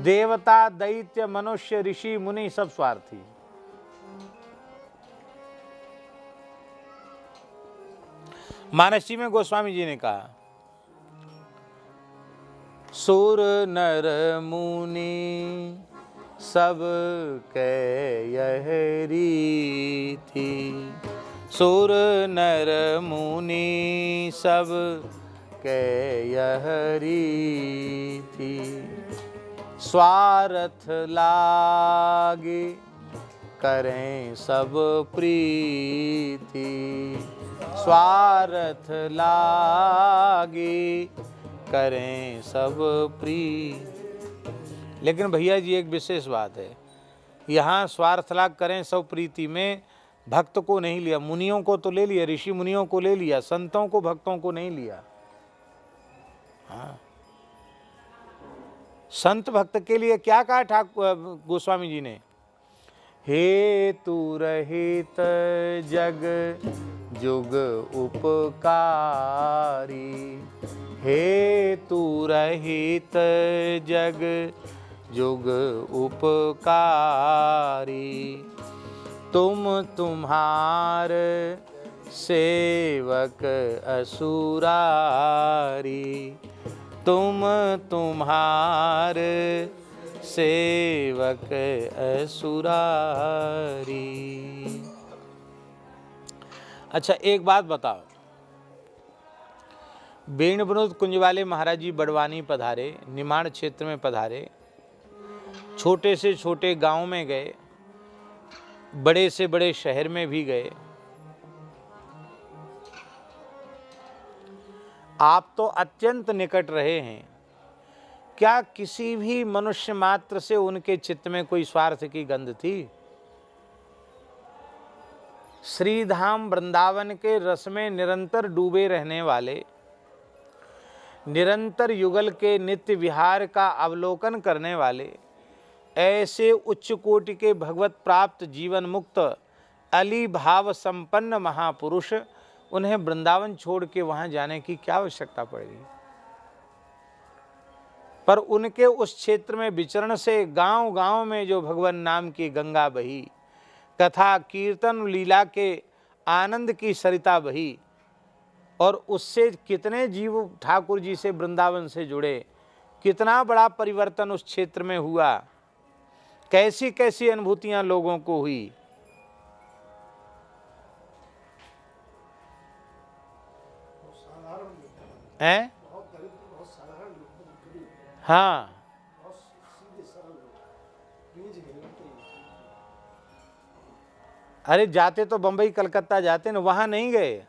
देवता, दैत्य, मनुष्य, ऋषि, मुनि सब स्वार्थी। मानसी में गोस्वामी जी ने कहा, सुर नर मुनि सब के यह रीति, सुर नर मुनि सब के यह रीति, स्वार्थ लागे करें सब प्रीति, स्वार्थ लागे करें सब प्रीति। लेकिन भैया जी एक विशेष बात है, यहाँ स्वार्थ लाग करें सब प्रीति में भक्त को नहीं लिया, मुनियों को तो ले लिया, ऋषि मुनियों को ले लिया, संतों को भक्तों को नहीं लिया। हाँ, संत भक्त के लिए क्या कहा ठाकुर गोस्वामी जी ने, हेतु रहित जग जुग उपकारी, हेतु रहित जग जुग उपकारी, तुम तुम्हार सेवक असुरारी, तुम तुम्हार सेवक असुरारी। अच्छा एक बात बताओ, बेण विनोद कुंज वाले महाराज जी बड़वानी पधारे, निमाड़ क्षेत्र में पधारे, छोटे से छोटे गांव में गए, बड़े से बड़े शहर में भी गए। आप तो अत्यंत निकट रहे हैं, क्या किसी भी मनुष्य मात्र से उनके चित्त में कोई स्वार्थ की गंध थी? श्रीधाम वृंदावन के रस में निरंतर डूबे रहने वाले, निरंतर युगल के नित्य विहार का अवलोकन करने वाले, ऐसे उच्च कोटि के भगवत प्राप्त जीवन मुक्त अली भाव संपन्न महापुरुष, उन्हें वृंदावन छोड़ के वहां जाने की क्या आवश्यकता पड़ेगी? पर उनके उस क्षेत्र में विचरण से गांव गांव में जो भगवान नाम की गंगा बही, कथा कीर्तन लीला के आनंद की सरिता बही, और उससे कितने जीव ठाकुर जी से वृंदावन से जुड़े, कितना बड़ा परिवर्तन उस क्षेत्र में हुआ, कैसी कैसी अनुभूतियां लोगों को हुई। हैं? हाँ, अरे जाते तो बंबई कलकत्ता जाते ना, वहां नहीं गए।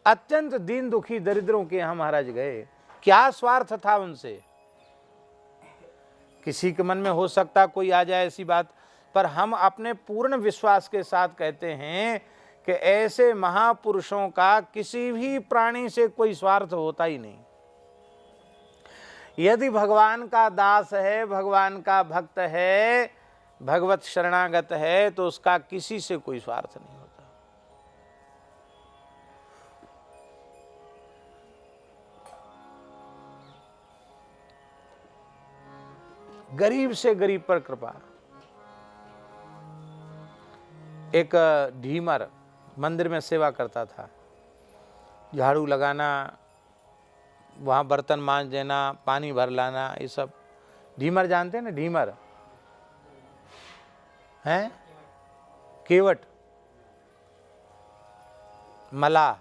अत्यंत दीन दुखी दरिद्रों के यहाँ महाराज गए। क्या स्वार्थ था उनसे? किसी के मन में हो सकता कोई आ जाए ऐसी बात, पर हम अपने पूर्ण विश्वास के साथ कहते हैं कि ऐसे महापुरुषों का किसी भी प्राणी से कोई स्वार्थ होता ही नहीं। यदि भगवान का दास है, भगवान का भक्त है, भगवत शरणागत है, तो उसका किसी से कोई स्वार्थ नहीं होता। गरीब से गरीब पर कृपा। एक ढीमर मंदिर में सेवा करता था, झाड़ू लगाना, वहाँ बर्तन मांज देना, पानी भर लाना, ये सब। ढीमर जानते हैं ना? ढीमर हैं, केवट, मला,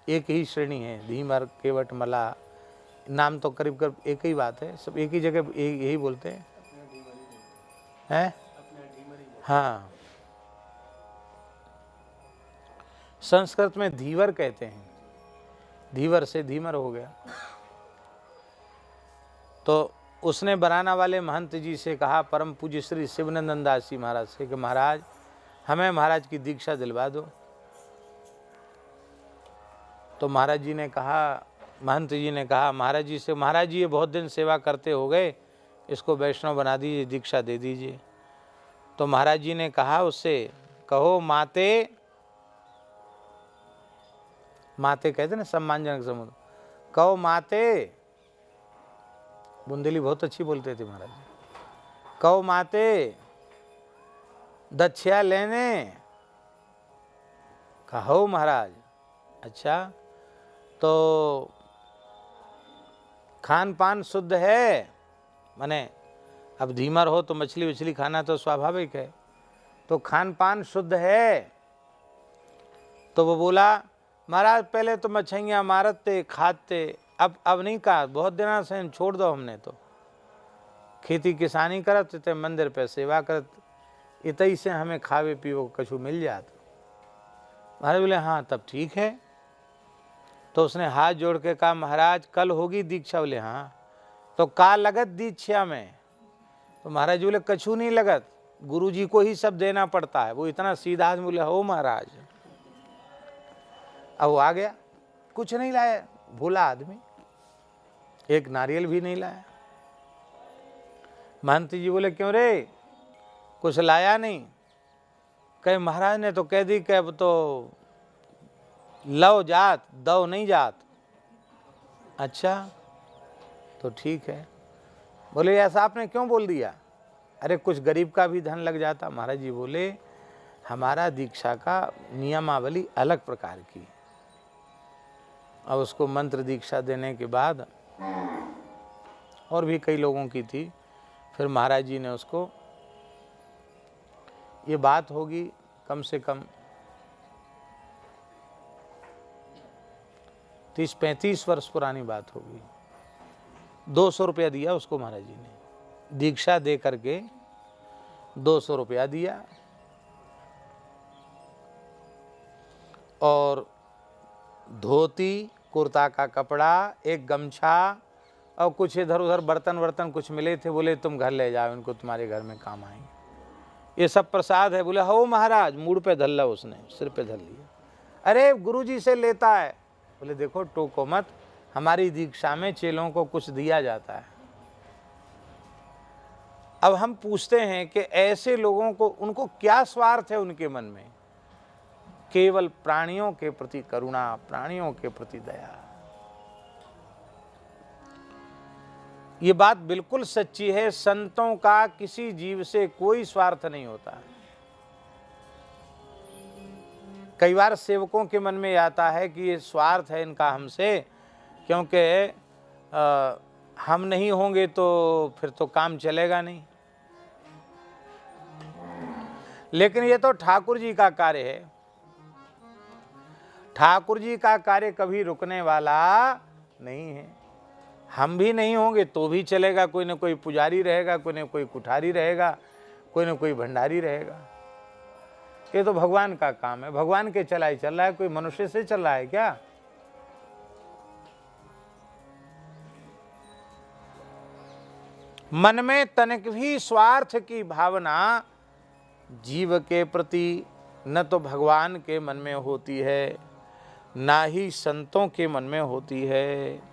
एक ही श्रेणी है। ढीमर, केवट, मला, नाम तो करीब करीब एक ही बात है, सब एक ही जगह यही बोलते हैं। हाँ, संस्कृत में धीवर कहते हैं, धीवर से धीमर हो गया। तो उसने बराना वाले महंत जी से कहा, परम पूज्य श्री शिवनंदन दास जी महाराज से, कि महाराज हमें महाराज की दीक्षा दिलवा दो। तो महाराज जी ने कहा, महंत जी ने कहा महाराज जी से, महाराज जी ये बहुत दिन सेवा करते हो गए, इसको वैष्णव बना दीजिए, दीक्षा दे दीजिए। तो महाराज जी ने कहा उससे, कहो माते, माते कहते ना सम्मानजनक संबोधन, कहो माते, बुंदेली बहुत अच्छी बोलते थे महाराज जी, कहो माते दच्छिया लेने। कहो महाराज, अच्छा तो खान पान शुद्ध है? माने अब धीमर हो तो मछली वछली खाना तो स्वाभाविक है, तो खान पान शुद्ध है? तो वो बोला, महाराज पहले तो मछलियाँ मारते खाते, अब नहीं कहा, बहुत दिनों से छोड़ दो हमने तो। खेती किसानी करत थे, मंदिर पे सेवा करत, इतई से हमें खावे पीवो कछु मिल जात। महाराज बोले हाँ तब ठीक है। तो उसने हाथ जोड़ के कहा, महाराज कल होगी दीक्षा? बोले हाँ। तो का लगत दीक्षा में? तो महाराज बोले कछु नहीं लगत, गुरुजी को ही सब देना पड़ता है। वो इतना सीधा बोले, हो महाराज। अब वो आ गया, कुछ नहीं लाया, भूला आदमी, एक नारियल भी नहीं लाया। महंत जी बोले क्यों रे, कुछ लाया नहीं? कहे महाराज ने तो कह दी कि अब तो लो जात, दो नहीं जात। अच्छा तो ठीक है। बोले ऐसा आपने क्यों बोल दिया? अरे कुछ गरीब का भी धन लग जाता। महाराज जी बोले हमारा दीक्षा का नियमावली अलग प्रकार की। अब उसको मंत्र दीक्षा देने के बाद और भी कई लोगों की थी, फिर महाराज जी ने उसको, ये बात होगी कम से कम 30-35 वर्ष पुरानी बात होगी, 200 रुपया दिया उसको महाराज जी ने, दीक्षा दे करके 200 रुपया दिया और धोती, कुर्ता का कपड़ा, एक गमछा और कुछ इधर उधर बर्तन कुछ मिले थे। बोले तुम घर ले जाओ, इनको तुम्हारे घर में काम आएंगे, ये सब प्रसाद है। बोले हो महाराज, मूड पे धर ला, उसने सिर पे धर लिया। अरे गुरुजी से लेता है। बोले देखो टोको मत, हमारी दीक्षा में चेलों को कुछ दिया जाता है। अब हम पूछते हैं कि ऐसे लोगों को, उनको क्या स्वार्थ है उनके मन में? केवल प्राणियों के प्रति करुणा, प्राणियों के प्रति दया। ये बात बिल्कुल सच्ची है। संतों का किसी जीव से कोई स्वार्थ नहीं होता। कई बार सेवकों के मन में आता है कि ये स्वार्थ है इनका हमसे, क्योंकि हम नहीं होंगे तो फिर तो काम चलेगा नहीं। लेकिन ये तो ठाकुर जी का कार्य है। ठाकुर जी का कार्य कभी रुकने वाला नहीं है। हम भी नहीं होंगे तो भी चलेगा, कोई न कोई पुजारी रहेगा, कोई न कोई कुठारी रहेगा, कोई न कोई भंडारी रहेगा। ये तो भगवान का काम है, भगवान के चला ही चल रहा है, कोई मनुष्य से चल रहा है क्या? मन में तनिक भी स्वार्थ की भावना जीव के प्रति न तो भगवान के मन में होती है, ना ही संतों के मन में होती है।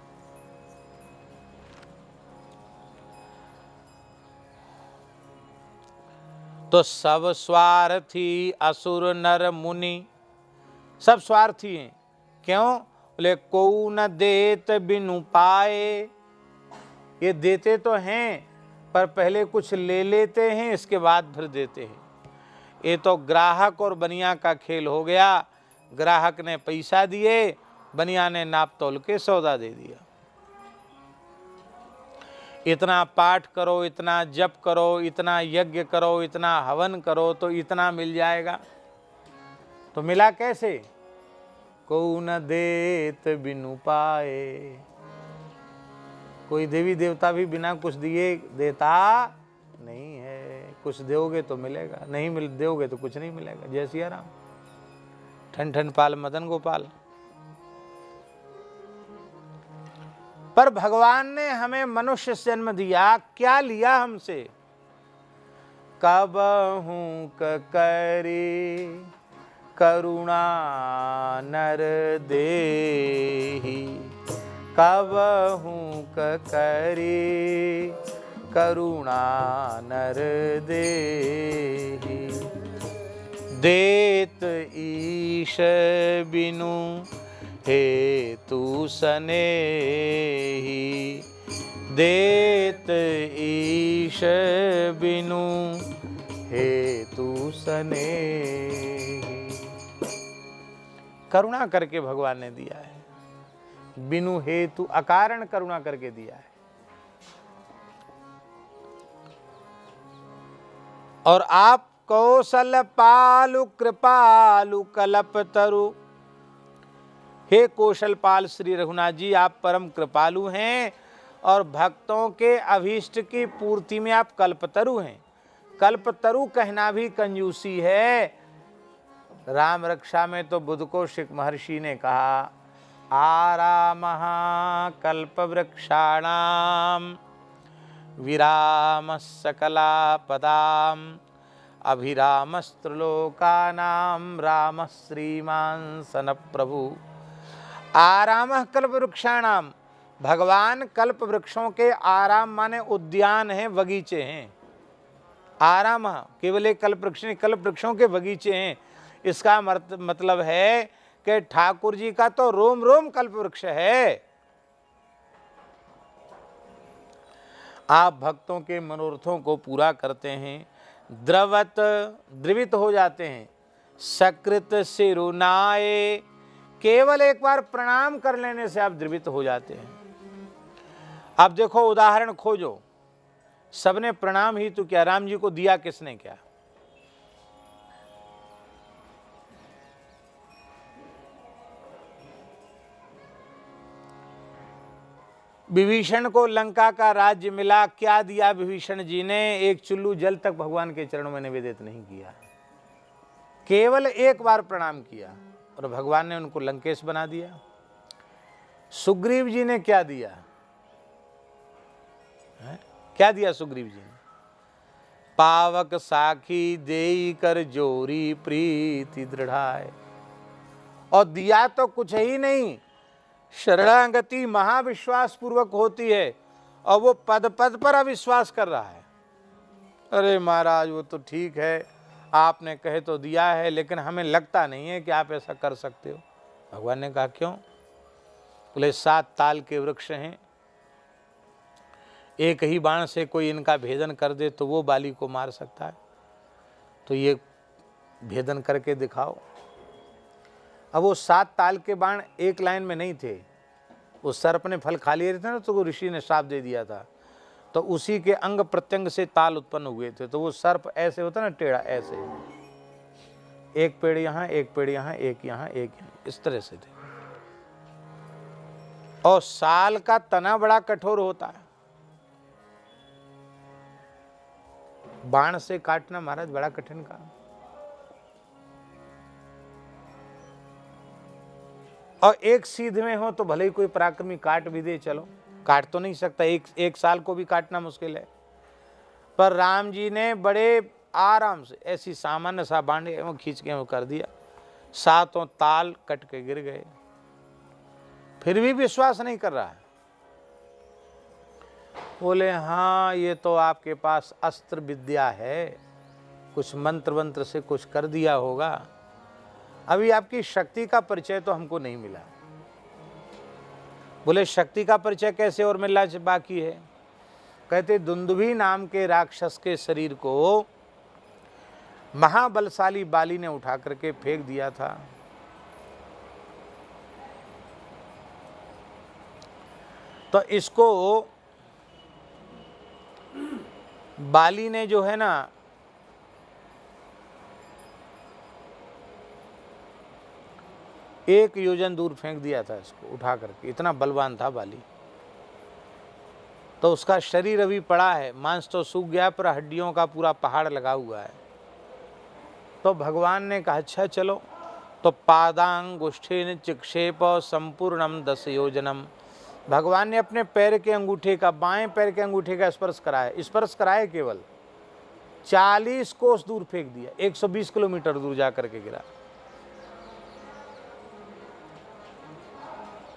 तो सब स्वार्थी असुर नर मुनि, सब स्वार्थी हैं। क्यों? बोले को न देत बिनु पाए। ये देते तो हैं पर पहले कुछ ले लेते हैं, इसके बाद फिर देते हैं। ये तो ग्राहक और बनिया का खेल हो गया। ग्राहक ने पैसा दिए, बनिया ने नाप तोल के सौदा दे दिया। इतना पाठ करो, इतना जप करो, इतना यज्ञ करो, इतना हवन करो तो इतना मिल जाएगा। तो मिला कैसे? को न देत बिनु पाए। कोई देवी देवता भी बिना कुछ दिए देता नहीं है। कुछ दोगे तो मिलेगा, नहीं मिल दोगे तो कुछ नहीं मिलेगा। जय सिया राम। ठन ठन पाल मदन गोपाल। पर भगवान ने हमें मनुष्य जन्म दिया, क्या लिया हमसे? कबहू करे करुणा नर देहि, कबहू करे करुणा नर देहि। देत ईश बिनु हेतु सनेहि, देत ईश बिनु हेतु सनेहि। करुणा करके भगवान ने दिया है, बिनु हेतु अकारण करुणा करके दिया है। और आप कौशल पालु कृपालु कल्पतरु। हे कौशलपाल श्री रघुनाथ जी, आप परम कृपालु हैं और भक्तों के अभीष्ट की पूर्ति में आप कल्पतरु हैं। कल्पतरु कहना भी कंजूसी है। राम रक्षा में तो बुद्ध को शिक महर्षि ने कहा, आरामः कल्पवृक्षाणाम विरामः सकलापदाम अभिरामस्त्रिलोकानां रामः श्रीमान सन प्रभु। आरामः कल्पवृक्षाणाम, भगवान कल्प वृक्षों के आराम माने उद्यान हैं, बगीचे हैं। आराम केवल एक कल्प वृक्ष नहीं, कल्प वृक्षों के बगीचे हैं। इसका मतलब है कि ठाकुर जी का तो रोम रोम कल्प वृक्ष है। आप भक्तों के मनोरथों को पूरा करते हैं, द्रवित हो जाते हैं। सकृत सिरुनाए। केवल एक बार प्रणाम कर लेने से आप द्रवित हो जाते हैं। अब देखो उदाहरण खोजो, सबने प्रणाम ही तो क्या, राम जी को दिया किसने क्या? विभीषण को लंका का राज्य मिला, क्या दिया विभीषण जी ने? एक चुल्लू जल तक भगवान के चरणों में निवेदित नहीं किया, केवल एक बार प्रणाम किया और भगवान ने उनको लंकेश बना दिया। सुग्रीव जी ने क्या दिया है? क्या दिया सुग्रीव जी ने? पावक साखी देई कर जोरी प्रीति दृढ़ाए। और दिया तो कुछ ही नहीं, शरणागति महाविश्वास पूर्वक होती है और वो पद पद पर अविश्वास कर रहा है। अरे महाराज वो तो ठीक है, आपने कहे तो दिया है, लेकिन हमें लगता नहीं है कि आप ऐसा कर सकते हो। भगवान ने कहा क्यों? बोले 7 ताल के वृक्ष हैं, एक ही बाण से कोई इनका भेदन कर दे तो वो बाली को मार सकता है, तो ये भेदन करके दिखाओ। अब वो 7 ताल के बाण एक लाइन में नहीं थे, वो सर्प ने फल खा लिए थे ना, तो वो ऋषि ने श्राप दे दिया था, तो उसी के अंग प्रत्यंग से ताल उत्पन्न हुए थे। तो वो सर्प ऐसे होता ना, टेढ़ा ऐसे, एक पेड़ यहाँ, एक पेड़ यहाँ, एक यहाँ, एक यहाँ, इस तरह से थे। और साल का तना बड़ा कठोर होता है, बाण से काटना महाराज बड़ा कठिन काम। और एक सीध में हो तो भले ही कोई पराक्रमी काट भी दे, चलो काट तो नहीं सकता, एक साल को भी काटना मुश्किल है। पर राम जी ने बड़े आराम से ऐसी सामान्य सा बांधे वो खींच के वो कर दिया, 7 ताल कट के गिर गए। फिर भी विश्वास नहीं कर रहा है। बोले हाँ ये तो आपके पास अस्त्र विद्या है, कुछ मंत्र वंत्र से कुछ कर दिया होगा, अभी आपकी शक्ति का परिचय तो हमको नहीं मिला। बोले शक्ति का परिचय कैसे और मिलना बाकी है? कहते दुंदुभी नाम के राक्षस के शरीर को महाबलशाली बाली ने उठा करके फेंक दिया था। तो इसको बाली ने जो है ना एक योजन दूर फेंक दिया था इसको उठा करके, इतना बलवान था बाली। तो उसका शरीर अभी पड़ा है, मांस तो सूख गया पर हड्डियों का पूरा पहाड़ लगा हुआ है। तो भगवान ने कहा अच्छा चलो, तो पादांगुष्ठेन चिक्षेप संपूर्णम 10 योजनम। भगवान ने अपने पैर के अंगूठे का, बाएं पैर के अंगूठे का स्पर्श कराया, स्पर्श कराया केवल 40 कोस दूर फेंक दिया, 120 किलोमीटर दूर जा करके गिरा।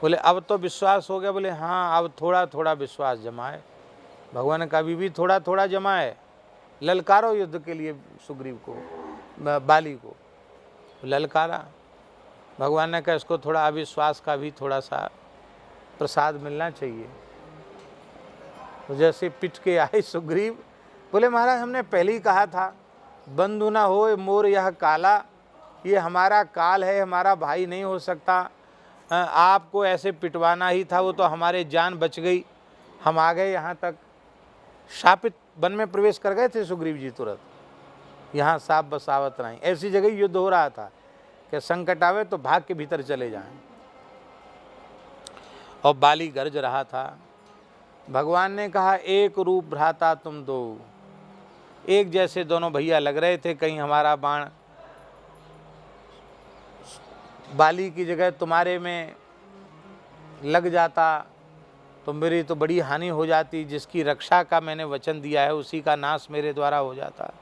बोले अब तो विश्वास हो गया? बोले हाँ अब थोड़ा थोड़ा विश्वास जमाए। भगवान ने कहा अभी भी थोड़ा थोड़ा जमाए, ललकारो युद्ध के लिए सुग्रीव को, बाली को ललकारा। भगवान ने कहा इसको थोड़ा अविश्वास का भी थोड़ा सा प्रसाद मिलना चाहिए। तो जैसे पिट के आए सुग्रीव, बोले महाराज हमने पहले ही कहा था बंधु ना हो मोर यह काला, ये हमारा काल है, हमारा भाई नहीं हो सकता, आपको ऐसे पिटवाना ही था, वो तो हमारे जान बच गई, हम आ गए यहाँ तक। शापित वन में प्रवेश कर गए थे सुग्रीव जी तुरंत, यहाँ साप बसावत नहीं, ऐसी जगह युद्ध हो रहा था कि संकट आवे तो भाग के भीतर चले जाएं। और बाली गरज रहा था। भगवान ने कहा एक रूप भ्राता तुम दो, एक जैसे दोनों भैया लग रहे थे, कहीं हमारा बाण बाली की जगह तुम्हारे में लग जाता तो मेरी तो बड़ी हानि हो जाती, जिसकी रक्षा का मैंने वचन दिया है उसी का नाश मेरे द्वारा हो जाता।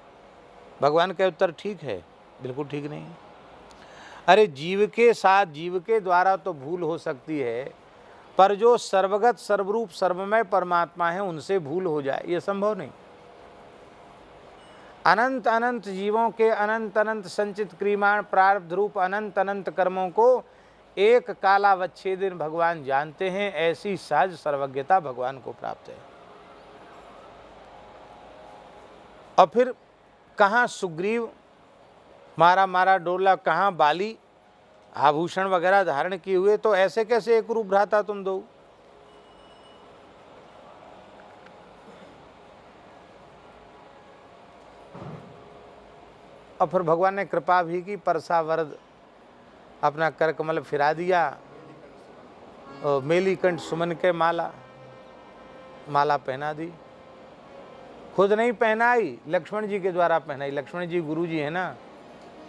भगवान का उत्तर ठीक है, बिल्कुल ठीक नहीं। अरे जीव के साथ, जीव के द्वारा तो भूल हो सकती है, पर जो सर्वगत सर्वरूप सर्वमय परमात्मा है उनसे भूल हो जाए ये संभव नहीं। अनंत अनंत जीवों के अनंत अनंत संचित क्रियाण प्रारब्ध रूप अनंत अनंत कर्मों को एक कालावच्छेदिन भगवान जानते हैं, ऐसी सहज सर्वज्ञता भगवान को प्राप्त है। और फिर कहाँ सुग्रीव मारा मारा डोला कहाँ बाली आभूषण वगैरह धारण किए हुए, तो ऐसे कैसे एक रूप भ्राता तुम दो। और फिर भगवान ने कृपा भी की, परसा वरद अपना कर कमल फिरा दिया, और मेलीकंठ सुमन के माला पहना दी। खुद नहीं पहनाई, लक्ष्मण जी के द्वारा पहनाई। लक्ष्मण जी गुरु जी है ना।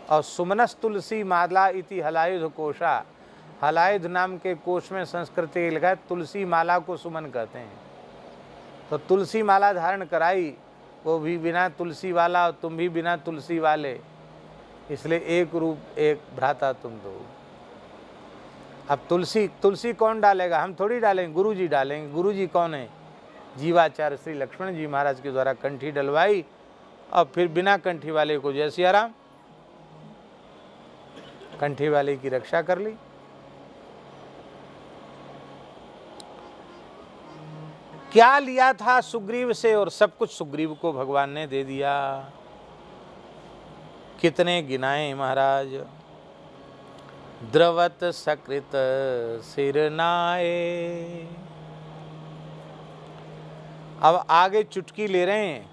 और सुमनस तुलसी माला इति हलायुध कोशा, हलायुध नाम के कोश में संस्कृत के लिखा है तुलसी माला को सुमन कहते हैं। तो तुलसी माला धारण कराई, वो भी बिना तुलसी वाला और तुम भी बिना तुलसी वाले, इसलिए एक रूप एक भ्राता तुम दो। अब तुलसी कौन डालेगा, हम थोड़ी डालेंगे, गुरु जी डालेंगे। गुरु जी कौन है, जीवाचार्य श्री लक्ष्मण जी महाराज के द्वारा कंठी डलवाई, और फिर बिना कंठी वाले को जय सिया राम, कंठी वाले की रक्षा कर ली। क्या लिया था सुग्रीव से, और सब कुछ सुग्रीव को भगवान ने दे दिया। कितने गिनाए महाराज। द्रवत सकृत सिरनाए। अब आगे चुटकी ले रहे हैं,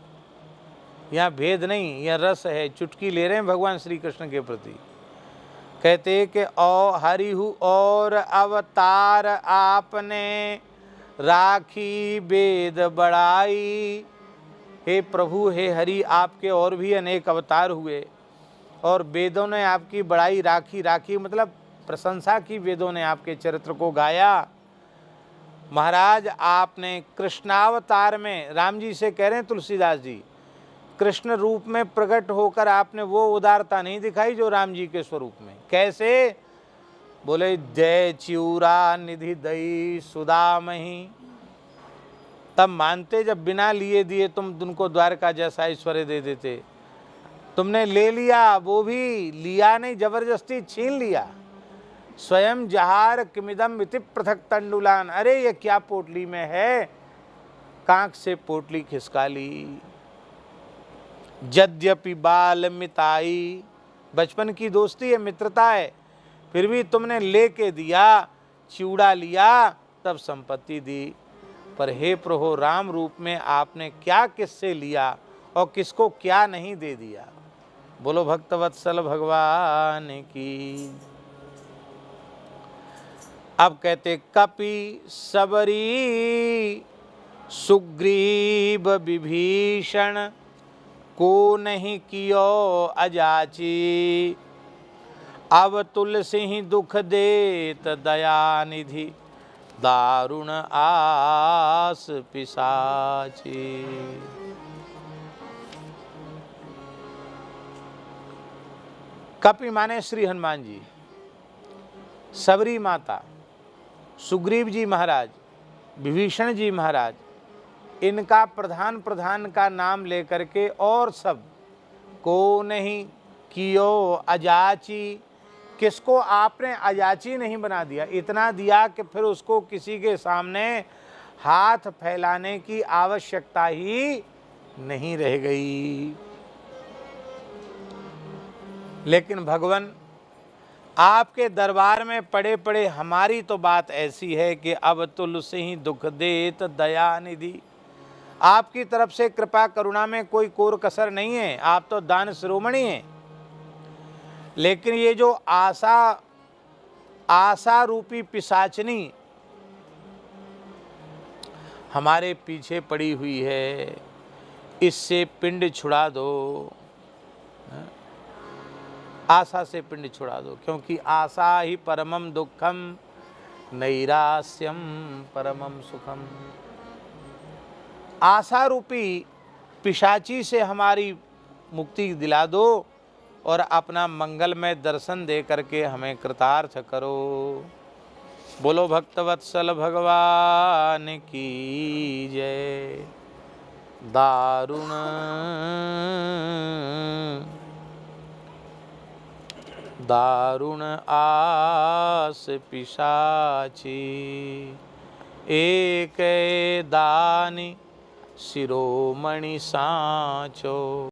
यहाँ भेद नहीं, यह रस है। चुटकी ले रहे हैं भगवान श्री कृष्ण के प्रति। कहते कि ओ हरिहु और अवतार आपने, राखी वेद बड़ाई। हे प्रभु, हे हरि, आपके और भी अनेक अवतार हुए, और वेदों ने आपकी बड़ाई राखी। राखी मतलब प्रशंसा की, वेदों ने आपके चरित्र को गाया। महाराज आपने कृष्णावतार में, राम जी से कह रहे हैं तुलसीदास जी, कृष्ण रूप में प्रकट होकर आपने वो उदारता नहीं दिखाई जो राम जी के स्वरूप में। कैसे? बोले जय च्यूरा निधि दई सुदामही। तब मानते जब बिना लिए दिए तुम उनको द्वारका जैसा ऐश्वर्य दे देते। तुमने ले लिया, वो भी लिया नहीं, जबरदस्ती छीन लिया। स्वयं जहार किमिदम इति पृथक तंडुलान। अरे ये क्या पोटली में है, कांख से पोटली खिसका ली। यद्यपि बाल मिताई, बचपन की दोस्ती है, मित्रता है, फिर भी तुमने लेके दिया, चिवड़ा लिया, तब संपत्ति दी। पर हे प्रभु, राम रूप में आपने क्या किससे लिया और किसको क्या नहीं दे दिया। बोलो भक्तवत्सल भगवान की। अब कहते कपि सबरी सुग्रीव विभीषण, को नहीं कियो अजाची। अब तुलसी दुख देत दयानिधि, दारुण आस पिशाची। कपि माने श्री हनुमान जी, सबरी माता, सुग्रीव जी महाराज, विभीषण जी महाराज, इनका प्रधान का नाम लेकर के, और सब को नहीं कियो अजाची। किसको आपने अजाची नहीं बना दिया, इतना दिया कि फिर उसको किसी के सामने हाथ फैलाने की आवश्यकता ही नहीं रह गई। लेकिन भगवान आपके दरबार में पड़े पड़े हमारी तो बात ऐसी है कि अब तुलसी दुख देत दयानिधि। आपकी तरफ से कृपा करुणा में कोई कोर कसर नहीं है, आप तो दान शिरोमणि हैं। लेकिन ये जो आशा रूपी पिशाचनी हमारे पीछे पड़ी हुई है, इससे पिंड छुड़ा दो। आशा से पिंड छुड़ा दो, क्योंकि आशा ही परमम दुखम, नैरास्यम परमम सुखम। आशा रूपी पिशाची से हमारी मुक्ति दिला दो, और अपना मंगलमय दर्शन दे करके हमें कृतार्थ करो। बोलो भक्तवत्सल भगवान की जय। दारुण आस पिशाची, एक दानी शिरोमणि सांचो।